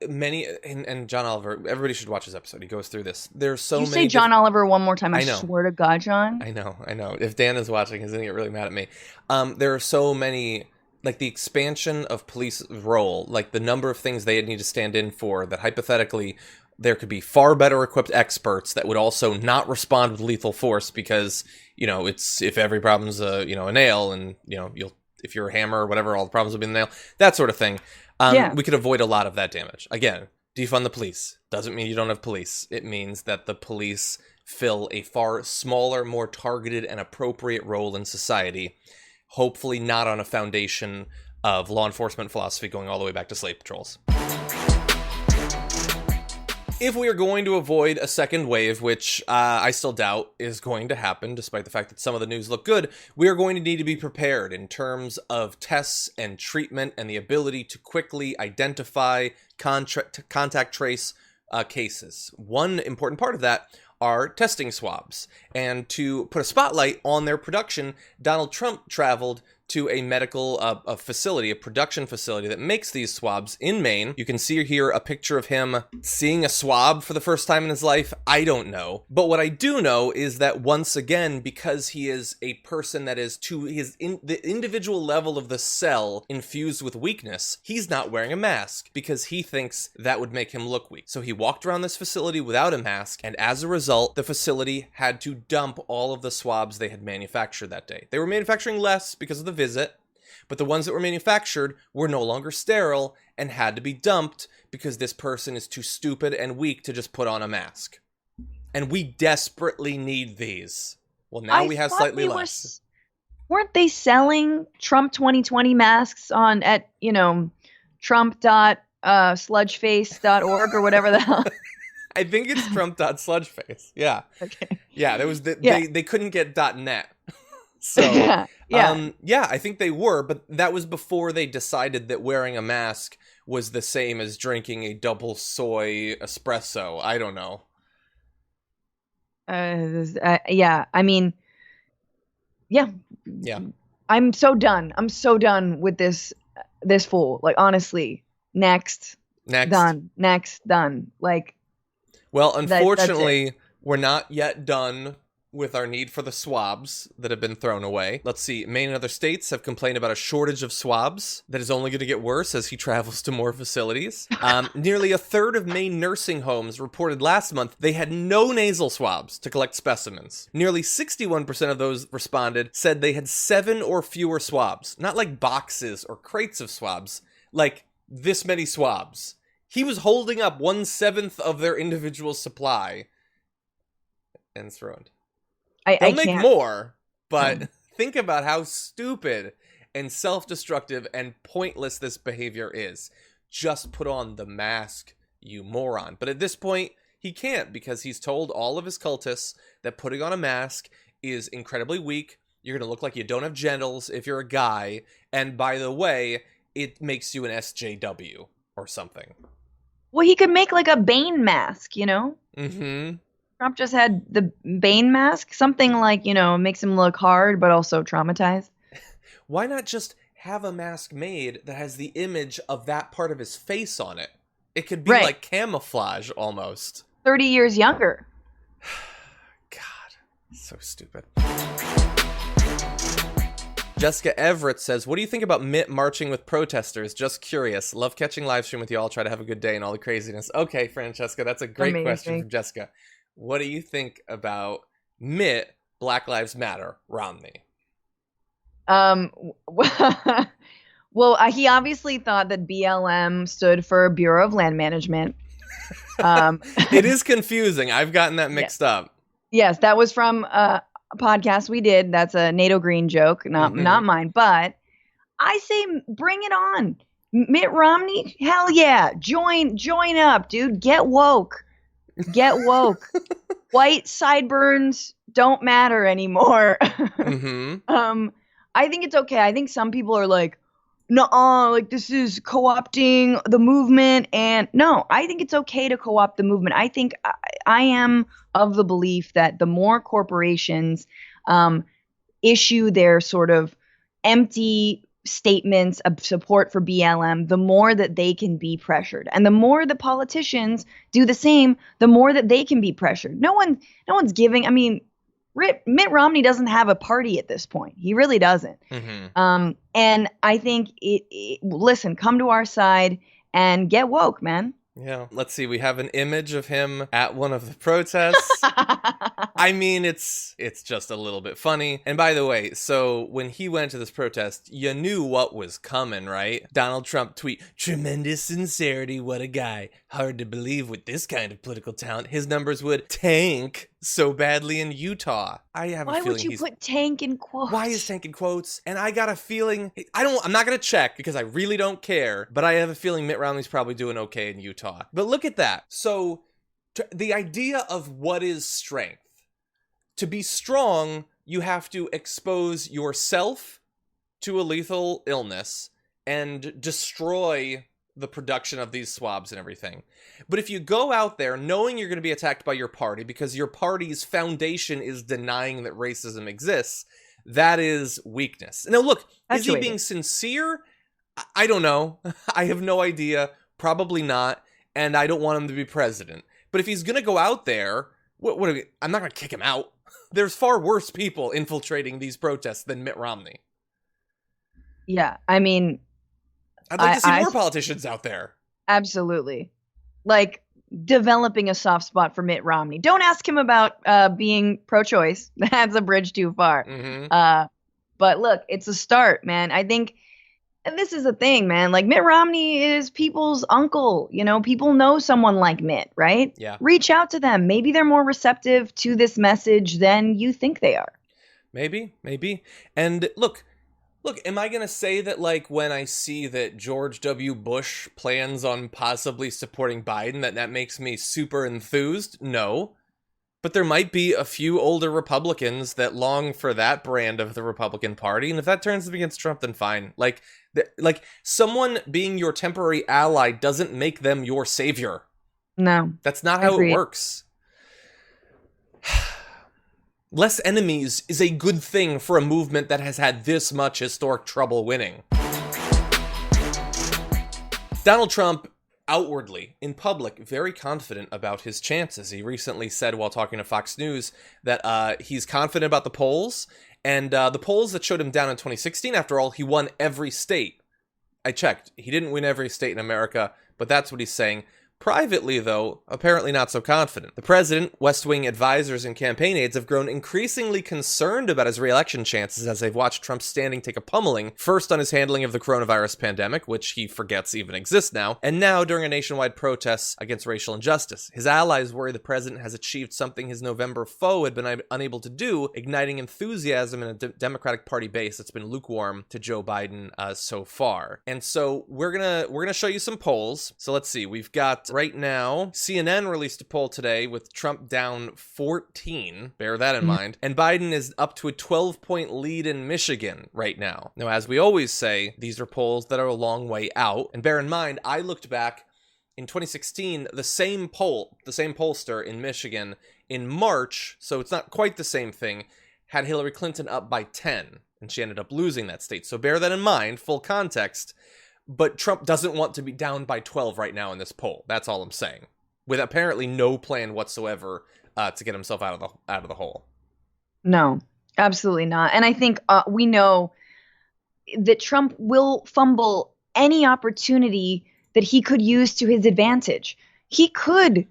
many, and John Oliver, everybody should watch this episode. He goes through this. There's so many. You say John Oliver one more time. I swear to God, John. I know. If Dan is watching, he's going to get really mad at me. There are so many, the expansion of police role, the number of things they need to stand in for, that hypothetically there could be far better equipped experts that would also not respond with lethal force because, it's, if every problem's a nail, and, if you're a hammer or whatever, all the problems will be in the nail, that sort of thing. We could avoid a lot of that damage. Again, defund the police doesn't mean you don't have police. It means that the police fill a far smaller, more targeted and appropriate role in society, hopefully not on a foundation of law enforcement philosophy going all the way back to slave patrols. if we are going to avoid a second wave, which I still doubt is going to happen, despite the fact that some of the news look good, we are going to need to be prepared in terms of tests and treatment and the ability to quickly identify, contact trace cases. One important part of that are testing swabs. And to put a spotlight on their production, Donald Trump traveled to a medical facility, a production facility that makes these swabs in Maine. You can see here a picture of him seeing a swab for the first time in his life. I don't know. But what I do know is that once again, because he is a person that is to the individual level of the cell infused with weakness, he's not wearing a mask because he thinks that would make him look weak. So he walked around this facility without a mask, and as a result, the facility had to dump all of the swabs they had manufactured that day. They were manufacturing less because of the visit, but the ones that were manufactured were no longer sterile and had to be dumped because this person is too stupid and weak to just put on a mask. And we desperately need these. Well, now we have slightly less. Weren't they selling Trump 2020 masks at trump.sludgeface.org or whatever the hell? I think it's trump.sludgeface. Yeah. Okay. Yeah, there was they couldn't get .net. So, I think they were, but that was before they decided that wearing a mask was the same as drinking a double soy espresso. I don't know. Yeah. I'm so done. I'm so done with this fool. Like, honestly, next, done. Next, done. Like, well, unfortunately, we're not yet done with our need for the swabs that have been thrown away. Let's see, Maine and other states have complained about a shortage of swabs that is only going to get worse as he travels to more facilities. Nearly a third of Maine nursing homes reported last month they had no nasal swabs to collect specimens. Nearly 61% of those responded said they had 7 or fewer swabs. Not like boxes or crates of swabs, like this many swabs. He was holding up 1/7 of their individual supply and thrown. They'll make more, but think about how stupid and self-destructive and pointless this behavior is. Just put on the mask, you moron. But at this point, he can't because he's told all of his cultists that putting on a mask is incredibly weak. You're going to look like you don't have genitals if you're a guy. And by the way, it makes you an SJW or something. Well, he could make like a Bane mask, Mm-hmm. Trump just had the Bane mask, something like, makes him look hard, but also traumatized. Why not just have a mask made that has the image of that part of his face on it? It could be like camouflage almost. 30 years younger. God, so stupid. Jessica Everett says, what do you think about Mitt marching with protesters? Just curious. Love catching live stream with y'all. Try to have a good day and all the craziness. Okay, Francesca, that's a great question from Jessica. What do you think about Mitt, Black Lives Matter, Romney? Well, he obviously thought that BLM stood for Bureau of Land Management. It is confusing. I've gotten that mixed up. Yes, that was from a podcast we did. That's a NATO Green joke, not mine. But I say bring it on. Mitt Romney, hell yeah. Join up, dude. Get woke. Get woke. White sideburns don't matter anymore. I think it's okay. I think some people are like, nuh-uh, like this is co-opting the movement. And no, I think it's okay to co-opt the movement. I think I am of the belief that the more corporations issue their sort of empty statements of support for BLM, the more that they can be pressured. And the more the politicians do the same, the more that they can be pressured. No one's giving, Mitt Romney doesn't have a party at this point. He really doesn't. And I think listen, come to our side and get woke, man. Yeah. Let's see. We have an image of him at one of the protests. It's just a little bit funny. And by the way, so when he went to this protest, you knew what was coming, right? Donald Trump tweet, tremendous sincerity, what a guy. Hard to believe with this kind of political talent, his numbers would tank so badly in Utah. I have a feeling Why would you put tank in quotes? Why is tank in quotes? And I got a feeling, I'm not going to check because I really don't care, but I have a feeling Mitt Romney's probably doing okay in Utah. But look at that. So the idea of what is strength. To be strong, you have to expose yourself to a lethal illness and destroy the production of these swabs and everything. But if you go out there knowing you're going to be attacked by your party because your party's foundation is denying that racism exists, that is weakness. Now, look, is he being sincere? I don't know. I have no idea. Probably not. And I don't want him to be president. But if he's going to go out there, I'm not going to kick him out. There's far worse people infiltrating these protests than Mitt Romney. Yeah, I mean, I'd like to see more politicians out there. Absolutely. Like, developing a soft spot for Mitt Romney. Don't ask him about being pro-choice. That's a bridge too far. Mm-hmm. But look, it's a start, man. I think this is the thing, man. Like, Mitt Romney is people's uncle. You know, people know someone like Mitt, right? Yeah. Reach out to them. Maybe they're more receptive to this message than you think they are. Maybe. And look, am I going to say that, like, when I see that George W. Bush plans on possibly supporting Biden, that makes me super enthused? No. But there might be a few older Republicans that long for that brand of the Republican Party, and if that turns them against Trump, then fine. Like someone being your temporary ally doesn't make them your savior. No. That's not how it works. Less enemies is a good thing for a movement that has had this much historic trouble winning. Donald Trump, outwardly, in public, very confident about his chances. He recently said while talking to Fox News that he's confident about the polls, and the polls that showed him down in 2016, after all, he won every state. I checked. He didn't win every state in America, but that's what he's saying. Privately, though, apparently not so confident. The president, West Wing advisors, and campaign aides have grown increasingly concerned about his re-election chances as they've watched Trump's standing take a pummeling, first on his handling of the coronavirus pandemic, which he forgets even exists now, and now during a nationwide protest against racial injustice. His allies worry the president has achieved something his November foe had been unable to do, igniting enthusiasm in a Democratic Party base that's been lukewarm to Joe Biden so far. And so we're gonna show you some polls. So let's see. We've got right now, CNN released a poll today with Trump down 14, bear that in mind, and Biden is up to a 12-point lead in Michigan right now. Now, as we always say, these are polls that are a long way out, and bear in mind, I looked back in 2016, the same pollster in Michigan in March, so it's not quite the same thing, had Hillary Clinton up by 10, and she ended up losing that state. So bear that in mind, full context. But Trump doesn't want to be down by 12 right now in this poll. That's all I'm saying. With apparently no plan whatsoever to get himself out of the hole. No, absolutely not. And I think we know that Trump will fumble any opportunity that he could use to his advantage. He could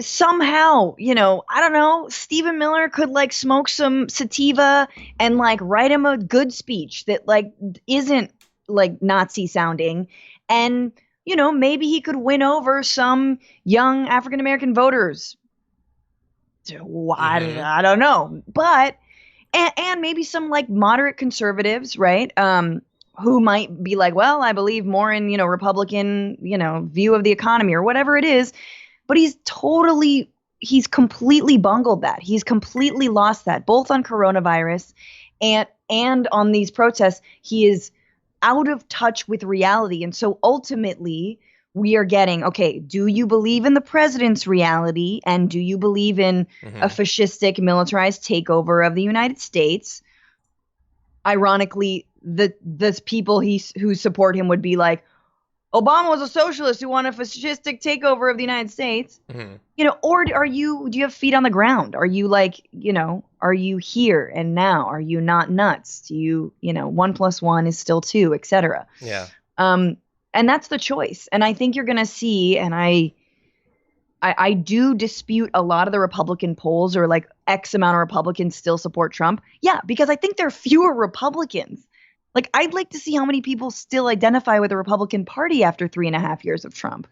somehow, I don't know, Stephen Miller could like smoke some sativa and like write him a good speech that like isn't like Nazi sounding, and maybe he could win over some young African-American voters. I don't know, but and maybe some like moderate conservatives, right, who might be like, well, I believe more in Republican view of the economy or whatever it is, but he's completely bungled that. He's completely lost that, both on coronavirus and on these protests. He is out of touch with reality. And so ultimately we are getting, okay, do you believe in the president's reality? And do you believe in a fascistic militarized takeover of the United States? Ironically, the people who support him would be like, Obama was a socialist who wanted a fascistic takeover of the United States. Or do you have feet on the ground? Are you like, are you here and now? Are you not nuts? Do you, 1 + 1 is still 2, etc. Yeah. And that's the choice. And I think you're going to see, and I do dispute a lot of the Republican polls or like X amount of Republicans still support Trump. Yeah, because I think there are fewer Republicans. Like, I'd like to see how many people still identify with the Republican Party after 3.5 years of Trump.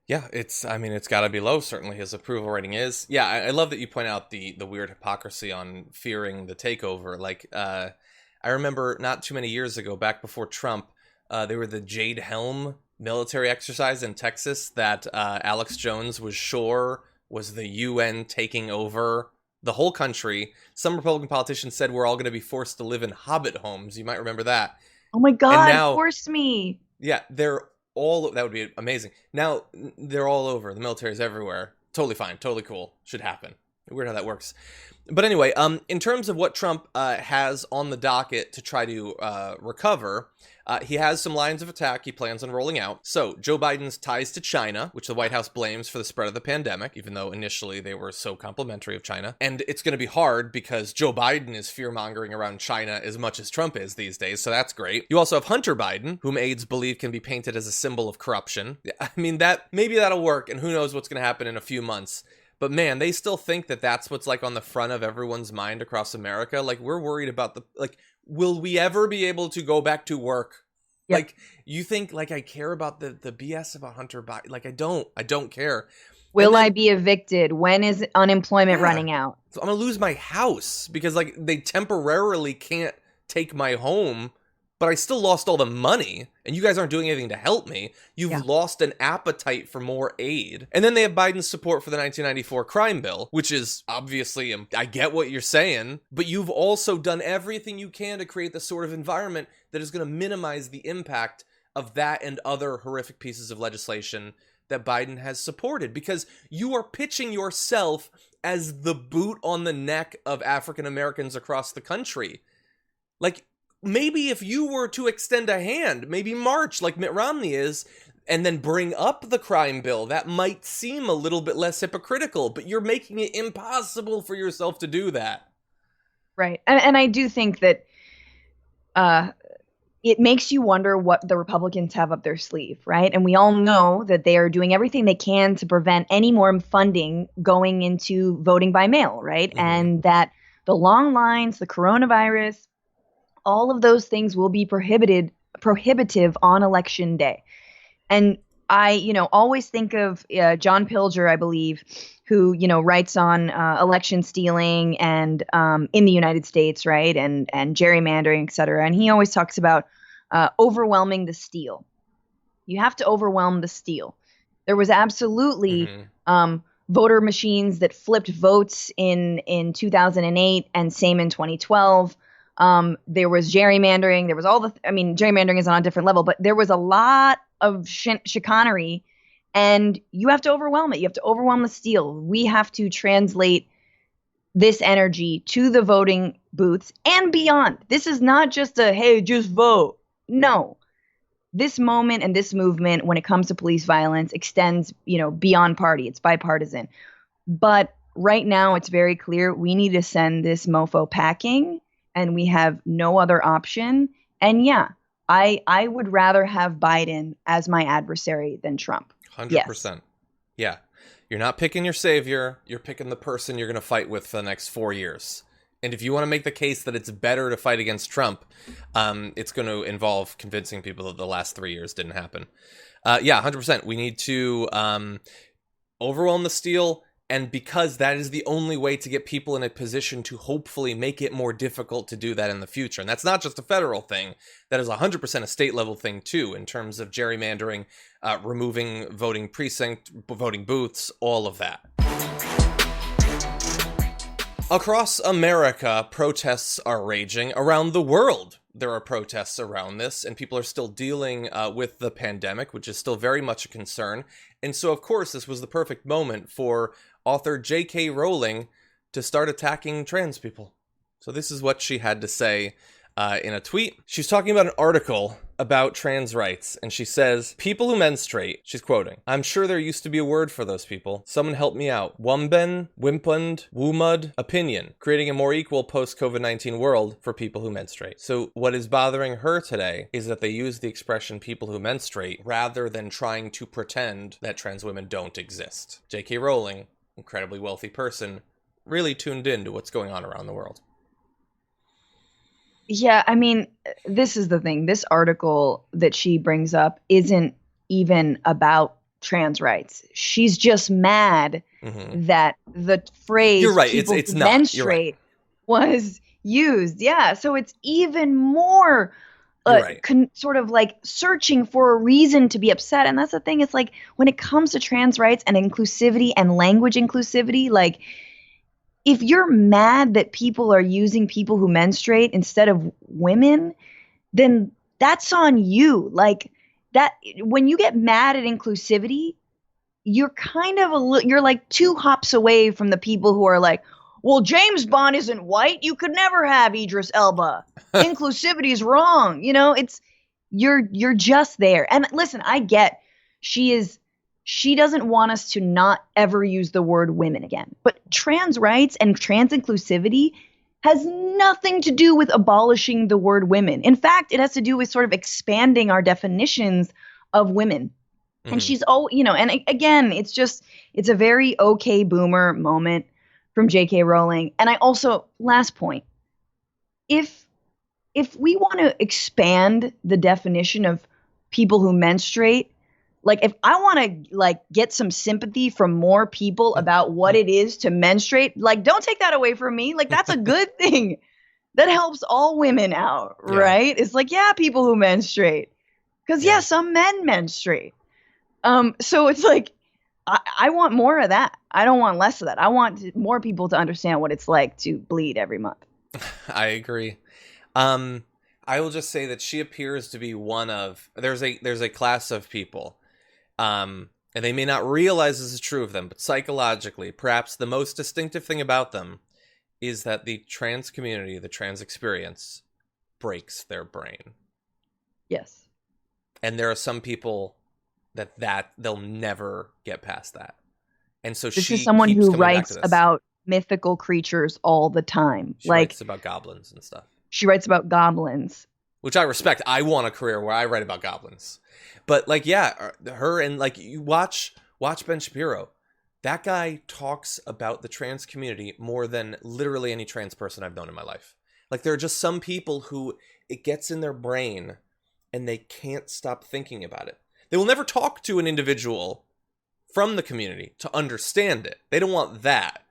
Yeah, it's got to be low. Certainly his approval rating is. Yeah, I love that you point out the weird hypocrisy on fearing the takeover. Like, I remember not too many years ago, back before Trump, there were the Jade Helm military exercise in Texas that Alex Jones was sure was the UN taking over the whole country. Some Republican politicians said we're all going to be forced to live in hobbit homes. You might remember that. Oh my God, and now, force me. Yeah, that would be amazing. Now they're all over. The military's everywhere. Totally fine. Totally cool. Should happen. Weird how that works. But anyway, in terms of what Trump has on the docket to try to recover, he has some lines of attack he plans on rolling out. So Joe Biden's ties to China, which the White House blames for the spread of the pandemic, even though initially they were so complimentary of China. And it's going to be hard because Joe Biden is fear-mongering around China as much as Trump is these days, so that's great. You also have Hunter Biden, whom aides believe can be painted as a symbol of corruption. I mean, maybe that'll work, and who knows what's going to happen in a few months. But man, they still think that that's what's like on the front of everyone's mind across America. Like, we're worried about will we ever be able to go back to work? Yep. Like, you think like I care about the BS about Hunter Biden? Like, I don't care. Will I be evicted? When is unemployment running out? So I'm gonna lose my house because like they temporarily can't take my home, but I still lost all the money, and you guys aren't doing anything to help me. You've lost an appetite for more aid. And then they have Biden's support for the 1994 crime bill, which is obviously, I get what you're saying, but you've also done everything you can to create the sort of environment that is going to minimize the impact of that and other horrific pieces of legislation that Biden has supported, because you are pitching yourself as the boot on the neck of African Americans across the country. Like, maybe if you were to extend a hand, maybe march like Mitt Romney is, and then bring up the crime bill, that might seem a little bit less hypocritical, but you're making it impossible for yourself to do that. Right. And I do think that it makes you wonder what the Republicans have up their sleeve, right? And we all know that they are doing everything they can to prevent any more funding going into voting by mail, right? Mm-hmm. And that the long lines, the coronavirus, all of those things will be prohibitive on election day. And I, always think of John Pilger, I believe, who, writes on election stealing and in the United States, right? And gerrymandering, et cetera. And he always talks about overwhelming the steal. You have to overwhelm the steal. There was absolutely voter machines that flipped votes in 2008 and same in 2012. There was gerrymandering. There was gerrymandering is on a different level, but there was a lot of chicanery, and you have to overwhelm it. You have to overwhelm the steal. We have to translate this energy to the voting booths and beyond. This is not just hey, just vote. No. This moment and this movement, when it comes to police violence, extends, beyond party. It's bipartisan. But right now, it's very clear we need to send this mofo packing, and we have no other option. And yeah, I would rather have Biden as my adversary than Trump. 100%. Yes. Yeah. You're not picking your savior. You're picking the person you're going to fight with for the next 4 years. And if you want to make the case that it's better to fight against Trump, it's going to involve convincing people that the last 3 years didn't happen. 100%. We need to overwhelm the steal. And because that is the only way to get people in a position to hopefully make it more difficult to do that in the future. And that's not just a federal thing. That is 100% a state level thing, too, in terms of gerrymandering, removing voting precinct, voting booths, all of that. Across America, protests are raging. Around the world, there are protests around this, and people are still dealing with the pandemic, which is still very much a concern. And so, of course, this was the perfect moment for author J.K. Rowling to start attacking trans people. So this is what she had to say in a tweet. She's talking about an article about trans rights, and she says, people who menstruate, she's quoting, I'm sure there used to be a word for those people. Someone help me out. Wumben, Wimpund, Wumud, opinion, creating a more equal post-COVID-19 world for people who menstruate. So what is bothering her today is that they use the expression people who menstruate rather than trying to pretend that trans women don't exist. J.K. Rowling, incredibly wealthy person, really tuned in to what's going on around the world. Yeah, I mean, this is the thing. This article that she brings up isn't even about trans rights. She's just mad that the phrase You're right. people it's who not. menstruate was used. Yeah, so it's even more Right. sort of like searching for a reason to be upset. And that's the thing. It's like when it comes to trans rights and inclusivity and language inclusivity, like if you're mad that people are using people who menstruate instead of women, then that's on you. Like that, when you get mad at inclusivity, you're kind of you're like 2 hops away from the people who are like, well, James Bond isn't white. You could never have Idris Elba. Inclusivity is wrong. You know, you're just there. And listen, I get she doesn't want us to not ever use the word women again. But trans rights and trans inclusivity has nothing to do with abolishing the word women. In fact, it has to do with sort of expanding our definitions of women. Mm-hmm. And she's and again, it's a very okay boomer moment from J.K. Rowling. And I also, last point, if we want to expand the definition of people who menstruate, like if I want to like get some sympathy from more people about what it is to menstruate, like don't take that away from me. Like that's a good thing. That helps all women out, right? It's like, yeah, people who menstruate. Because some men menstruate. So it's like, I want more of that. I don't want less of that. I want more people to understand what it's like to bleed every month. I agree. I will just say that she appears to be one of, there's a class of people, and they may not realize this is true of them, but psychologically, perhaps the most distinctive thing about them is that the trans community, the trans experience, breaks their brain. Yes. And there are some people that they'll never get past that. And so this is someone who writes about mythical creatures all the time. She writes about goblins and stuff. She writes about goblins. Which I respect. I want a career where I write about goblins. But like, yeah, her and like you watch Ben Shapiro. That guy talks about the trans community more than literally any trans person I've known in my life. Like there are just some people who it gets in their brain and they can't stop thinking about it. They will never talk to an individual from the community to understand it. They don't want that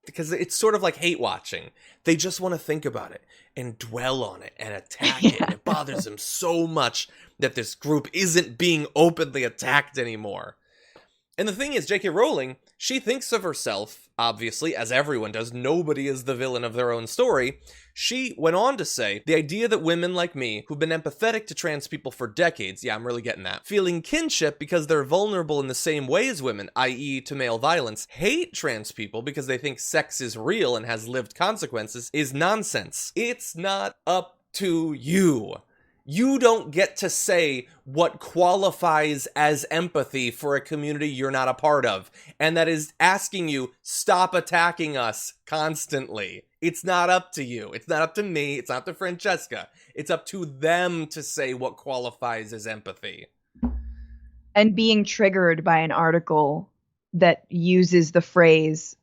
because it's sort of like hate watching. They just want to think about it and dwell on it and attack it. And it bothers them so much that this group isn't being openly attacked anymore. And the thing is, J.K. Rowling, she thinks of herself, obviously, as everyone does. Nobody is the villain of their own story. She went on to say, the idea that women like me, who've been empathetic to trans people for decades, yeah, I'm really getting that, feeling kinship because they're vulnerable in the same way as women, i.e. to male violence, hate trans people because they think sex is real and has lived consequences, is nonsense. It's not up to you. You don't get to say what qualifies as empathy for a community you're not a part of. And that is asking you, stop attacking us constantly. It's not up to you. It's not up to me. It's not up to Francesca. It's up to them to say what qualifies as empathy. And being triggered by an article that uses the phrase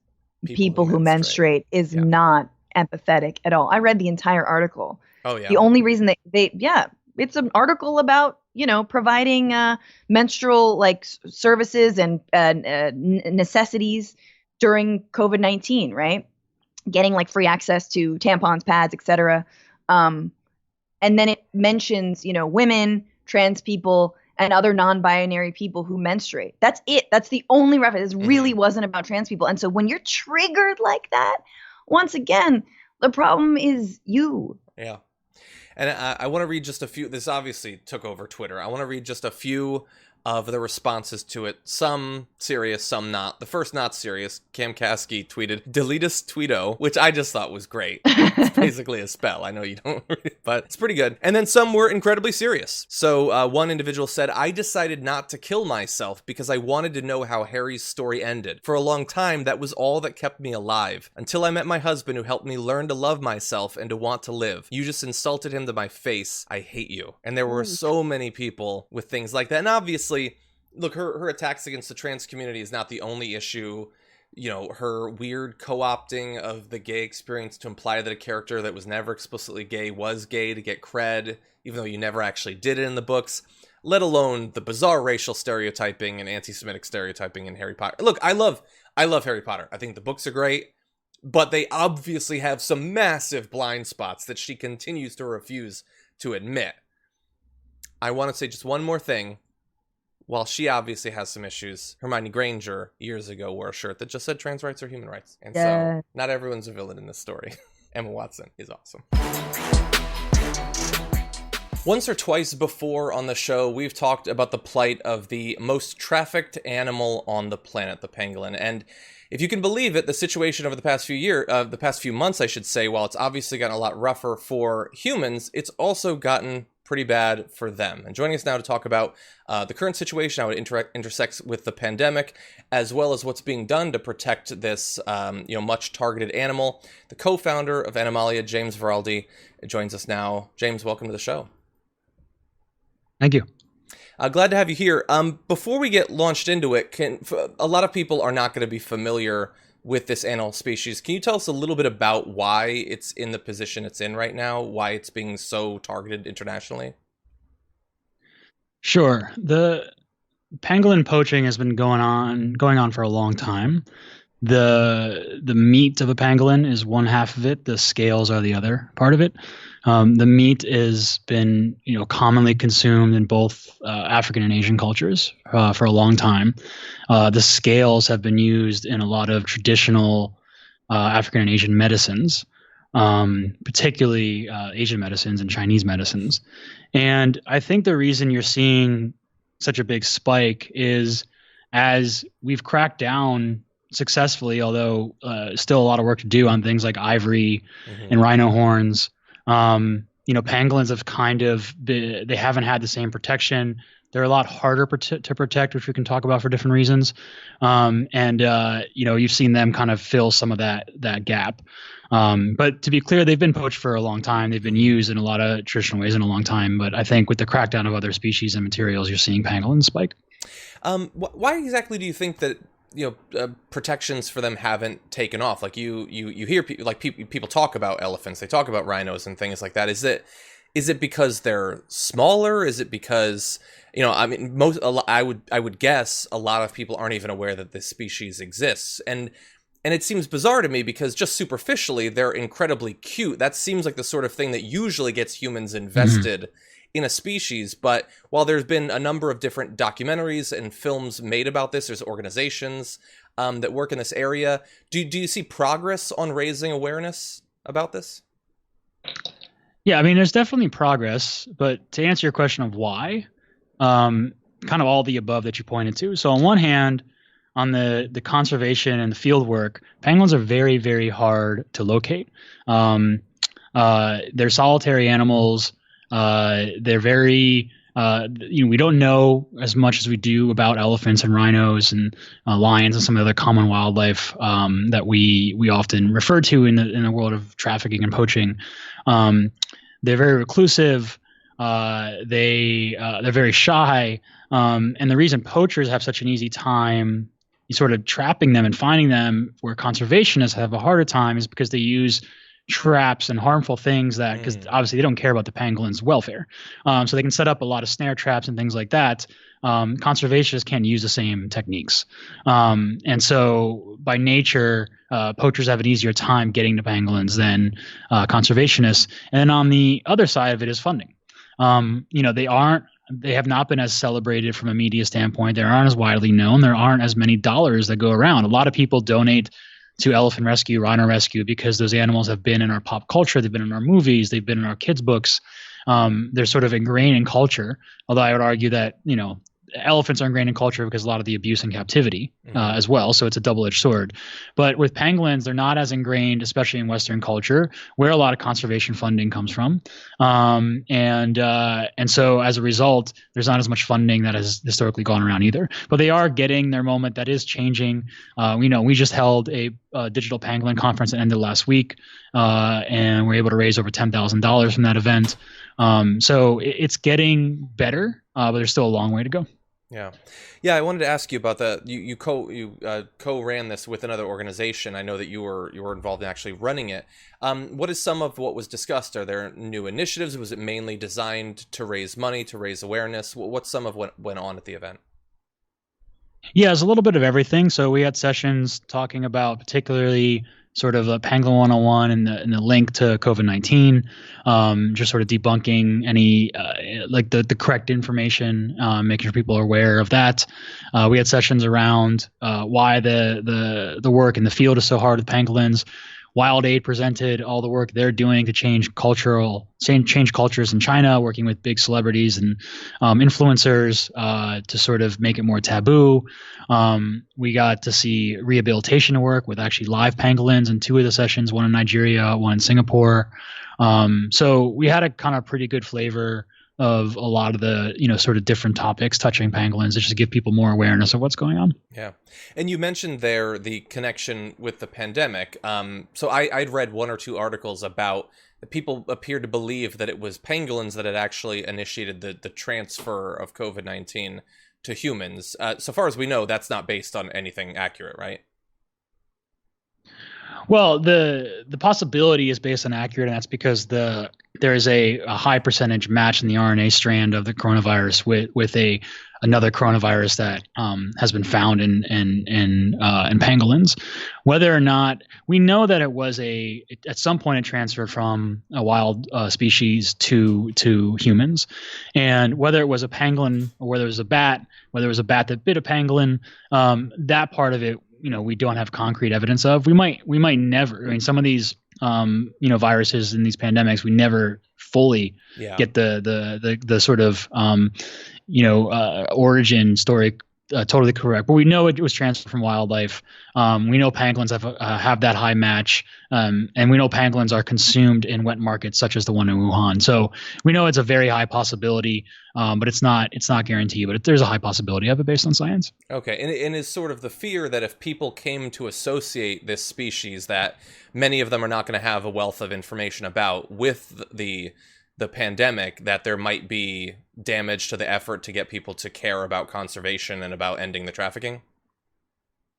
people who menstruate is not empathetic at all. I read the entire article. Oh, yeah. The only reason it's an article about, providing menstrual like services and necessities during COVID-19, right? Getting like free access to tampons, pads, etc. And then it mentions, women, trans people, and other non-binary people who menstruate. That's it. That's the only reference. This really wasn't about trans people. And so when you're triggered like that, once again, the problem is you. Yeah. And I want to read just a few. This obviously took over Twitter. I want to read just a few of the responses to it. Some serious, some not. The first not serious, Cam Caskey tweeted, "Deletus tweeto," which I just thought was great. It's basically a spell. I know you don't read it, but it's pretty good. And then some were incredibly serious. So one individual said, "I decided not to kill myself because I wanted to know how Harry's story ended. For a long time, that was all that kept me alive. Until I met my husband who helped me learn to love myself and to want to live. You just insulted him to my face. I hate you." And there were so many people with things like that. And obviously, look, her attacks against the trans community is not the only issue. Her weird co-opting of the gay experience to imply that a character that was never explicitly gay was gay to get cred, even though you never actually did it in the books, let alone the bizarre racial stereotyping and anti-Semitic stereotyping in Harry Potter. Look, I love Harry Potter. I think the books are great, but they obviously have some massive blind spots that she continues to refuse to admit. I want to say just one more thing. While she obviously has some issues, Hermione Granger years ago wore a shirt that just said trans rights are human rights. And so not everyone's a villain in this story. Emma Watson is awesome. Once or twice before on the show, we've talked about the plight of the most trafficked animal on the planet, the pangolin. And if you can believe it, the situation over the past few months, I should say, while it's obviously gotten a lot rougher for humans, it's also gotten pretty bad for them. And joining us now to talk about the current situation, how it intersects with the pandemic, as well as what's being done to protect this much targeted animal, the co-founder of Animalia, James Veraldi, joins us now. James, welcome to the show. Thank you. Glad to have you here. Before we get launched into it, a lot of people are not going to be familiar with this animal species. Can you tell us a little bit about why it's in the position it's in right now, why it's being so targeted internationally? Sure. The pangolin poaching has been going on for a long time. The meat of a pangolin is one half of it. The scales are the other part of it. The meat has been, commonly consumed in both African and Asian cultures for a long time. The scales have been used in a lot of traditional African and Asian medicines, particularly Asian medicines and Chinese medicines. And I think the reason you're seeing such a big spike is as we've cracked down successfully, although still a lot of work to do on things like ivory and rhino horns. Pangolins have they haven't had the same protection. They're a lot harder to protect, which we can talk about for different reasons. You've seen them kind of fill some of that gap. But to be clear, they've been poached for a long time. They've been used in a lot of traditional ways in a long time. But I think with the crackdown of other species and materials, you're seeing pangolins spike. Why exactly do you think that protections for them haven't taken off? Like you hear people talk about elephants, they talk about rhinos and things like that. Is it because they're smaller? Is it because I would guess a lot of people aren't even aware that this species exists, and it seems bizarre to me because just superficially they're incredibly cute. That seems like the sort of thing that usually gets humans invested in a species. But while there's been a number of different documentaries and films made about this, there's organizations that work in this area. Do you see progress on raising awareness about this? Yeah, I mean, there's definitely progress, but to answer your question of why, kind of all the above that you pointed to. So on one hand, on the conservation and the field work, pangolins are very, very hard to locate. They're solitary animals. They're very, we don't know as much as we do about elephants and rhinos and lions and some of the other common wildlife that we often refer to in the world of trafficking and poaching. They're very reclusive. They're very shy. And the reason poachers have such an easy time sort of trapping them and finding them, where conservationists have a harder time, is because they use traps and harmful things that, because obviously they don't care about the pangolin's welfare. So they can set up a lot of snare traps and things like that. Conservationists can't use the same techniques. And so by nature, poachers have an easier time getting to pangolins than conservationists. And then on the other side of it is funding. They have not been as celebrated from a media standpoint. They aren't as widely known. There aren't as many dollars that go around. A lot of people donate to elephant rescue, rhino rescue, because those animals have been in our pop culture. They've been in our movies. They've been in our kids' books. They're sort of ingrained in culture. Although I would argue that, elephants are ingrained in culture because a lot of the abuse and captivity as well. So it's a double-edged sword. But with pangolins, they're not as ingrained, especially in Western culture, where a lot of conservation funding comes from. And so as a result, there's not as much funding that has historically gone around either. But they are getting their moment. That is changing. We just held a digital pangolin conference that ended last week, and we're able to raise over $10,000 from that event. So it's getting better, but there's still a long way to go. Yeah. I wanted to ask you about that. You co-ran this with another organization. I know that you were involved in actually running it. What is some of what was discussed? Are there new initiatives? Was it mainly designed to raise money, to raise awareness? What's some of what went on at the event? Yeah, it's a little bit of everything. So we had sessions talking about particularly sort of Pangolin 101 and the link to COVID-19, just sort of debunking any like the correct information, making sure people are aware of that. We had sessions around why the work in the field is so hard with pangolins. Wild Aid presented all the work they're doing to change cultures in China, working with big celebrities and influencers to sort of make it more taboo. We got to see rehabilitation work with actually live pangolins in 2 of the sessions, one in Nigeria, one in Singapore. So we had a kind of pretty good flavor of a lot of the, sort of different topics touching pangolins, just to give people more awareness of what's going on. Yeah. And you mentioned there the connection with the pandemic. So I'd read 1 or 2 articles about people appeared to believe that it was pangolins that had actually initiated the transfer of COVID-19 to humans. So far as we know, that's not based on anything accurate, right? Well, the possibility is based on accurate, and that's because there is a high percentage match in the RNA strand of the coronavirus with another coronavirus that has been found in pangolins. Whether or not we know that it was at some point it transferred from a wild species to humans, and whether it was a pangolin or whether it was a bat, whether it was a bat that bit a pangolin, that part of it, we don't have concrete evidence of. We might never. I mean, some of these, viruses in these pandemics, we never fully get the sort of, origin story totally correct. But we know it was transferred from wildlife. We know pangolins have that high match, and we know pangolins are consumed in wet markets such as the one in Wuhan. So we know it's a very high possibility, but it's not guaranteed. But there's a high possibility of it based on science. Okay, and is sort of the fear that if people came to associate this species that many of them are not going to have a wealth of information about with the pandemic, that there might be damage to the effort to get people to care about conservation and about ending the trafficking?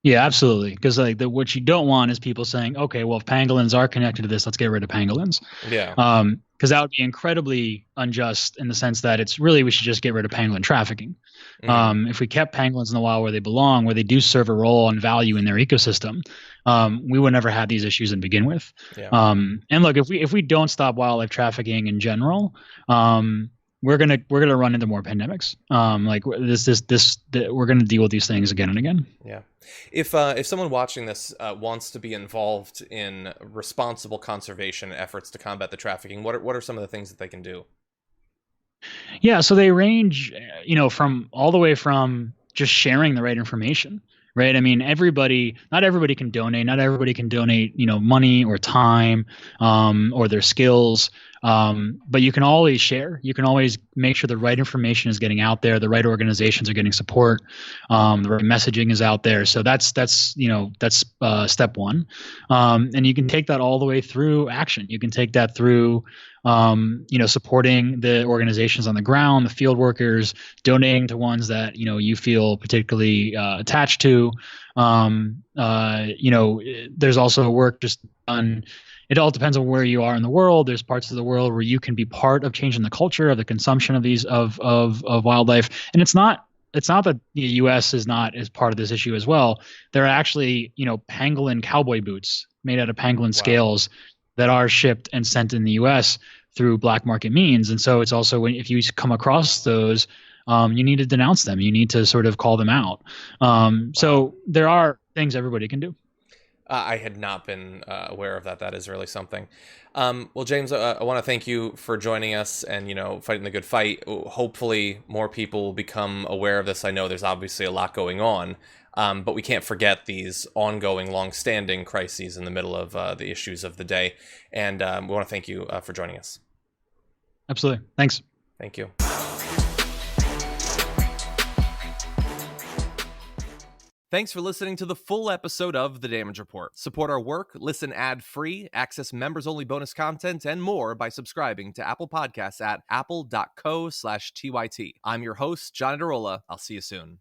Yeah, absolutely. Because what you don't want is people saying, okay, well, if pangolins are connected to this, let's get rid of pangolins. Yeah. Because that would be incredibly unjust in the sense that we should just get rid of pangolin trafficking. Mm-hmm. If we kept pangolins in the wild where they belong, where they do serve a role and value in their ecosystem, we would never have these issues to begin with. Yeah. And look, if we don't stop wildlife trafficking in general, we're gonna run into more pandemics. We're gonna deal with these things again and again. Yeah. If someone watching this wants to be involved in responsible conservation efforts to combat the trafficking, what are some of the things that they can do? Yeah, so they range, from all the way from just sharing the right information. Right. I mean, not everybody can donate. Not everybody can donate, money or time, or their skills. But you can always share. You can always make sure the right information is getting out there. The right organizations are getting support. The right messaging is out there. So that's step one. And you can take that all the way through action. You can take that through, supporting the organizations on the ground, the field workers, donating to ones that, you feel particularly attached to. There's also work just done. It all depends on where you are in the world. There's parts of the world where you can be part of changing the culture of the consumption of these of wildlife. And it's not that the U.S. is part of this issue as well. There are actually, pangolin cowboy boots made out of pangolin scales that are shipped and sent in the U.S. through black market means. And so it's also if you come across those, you need to denounce them. You need to sort of call them out. So there are things everybody can do. I had not been aware of that. That is really something. Well, James, I want to thank you for joining us and, fighting the good fight. Hopefully more people will become aware of this. I know there's obviously a lot going on, but we can't forget these ongoing, long-standing crises in the middle of the issues of the day. And we want to thank you for joining us. Absolutely. Thanks. Thank you. Thanks for listening to the full episode of The Damage Report. Support our work, listen ad-free, access members-only bonus content, and more by subscribing to Apple Podcasts at apple.co/TYT. I'm your host, John Adarola. I'll see you soon.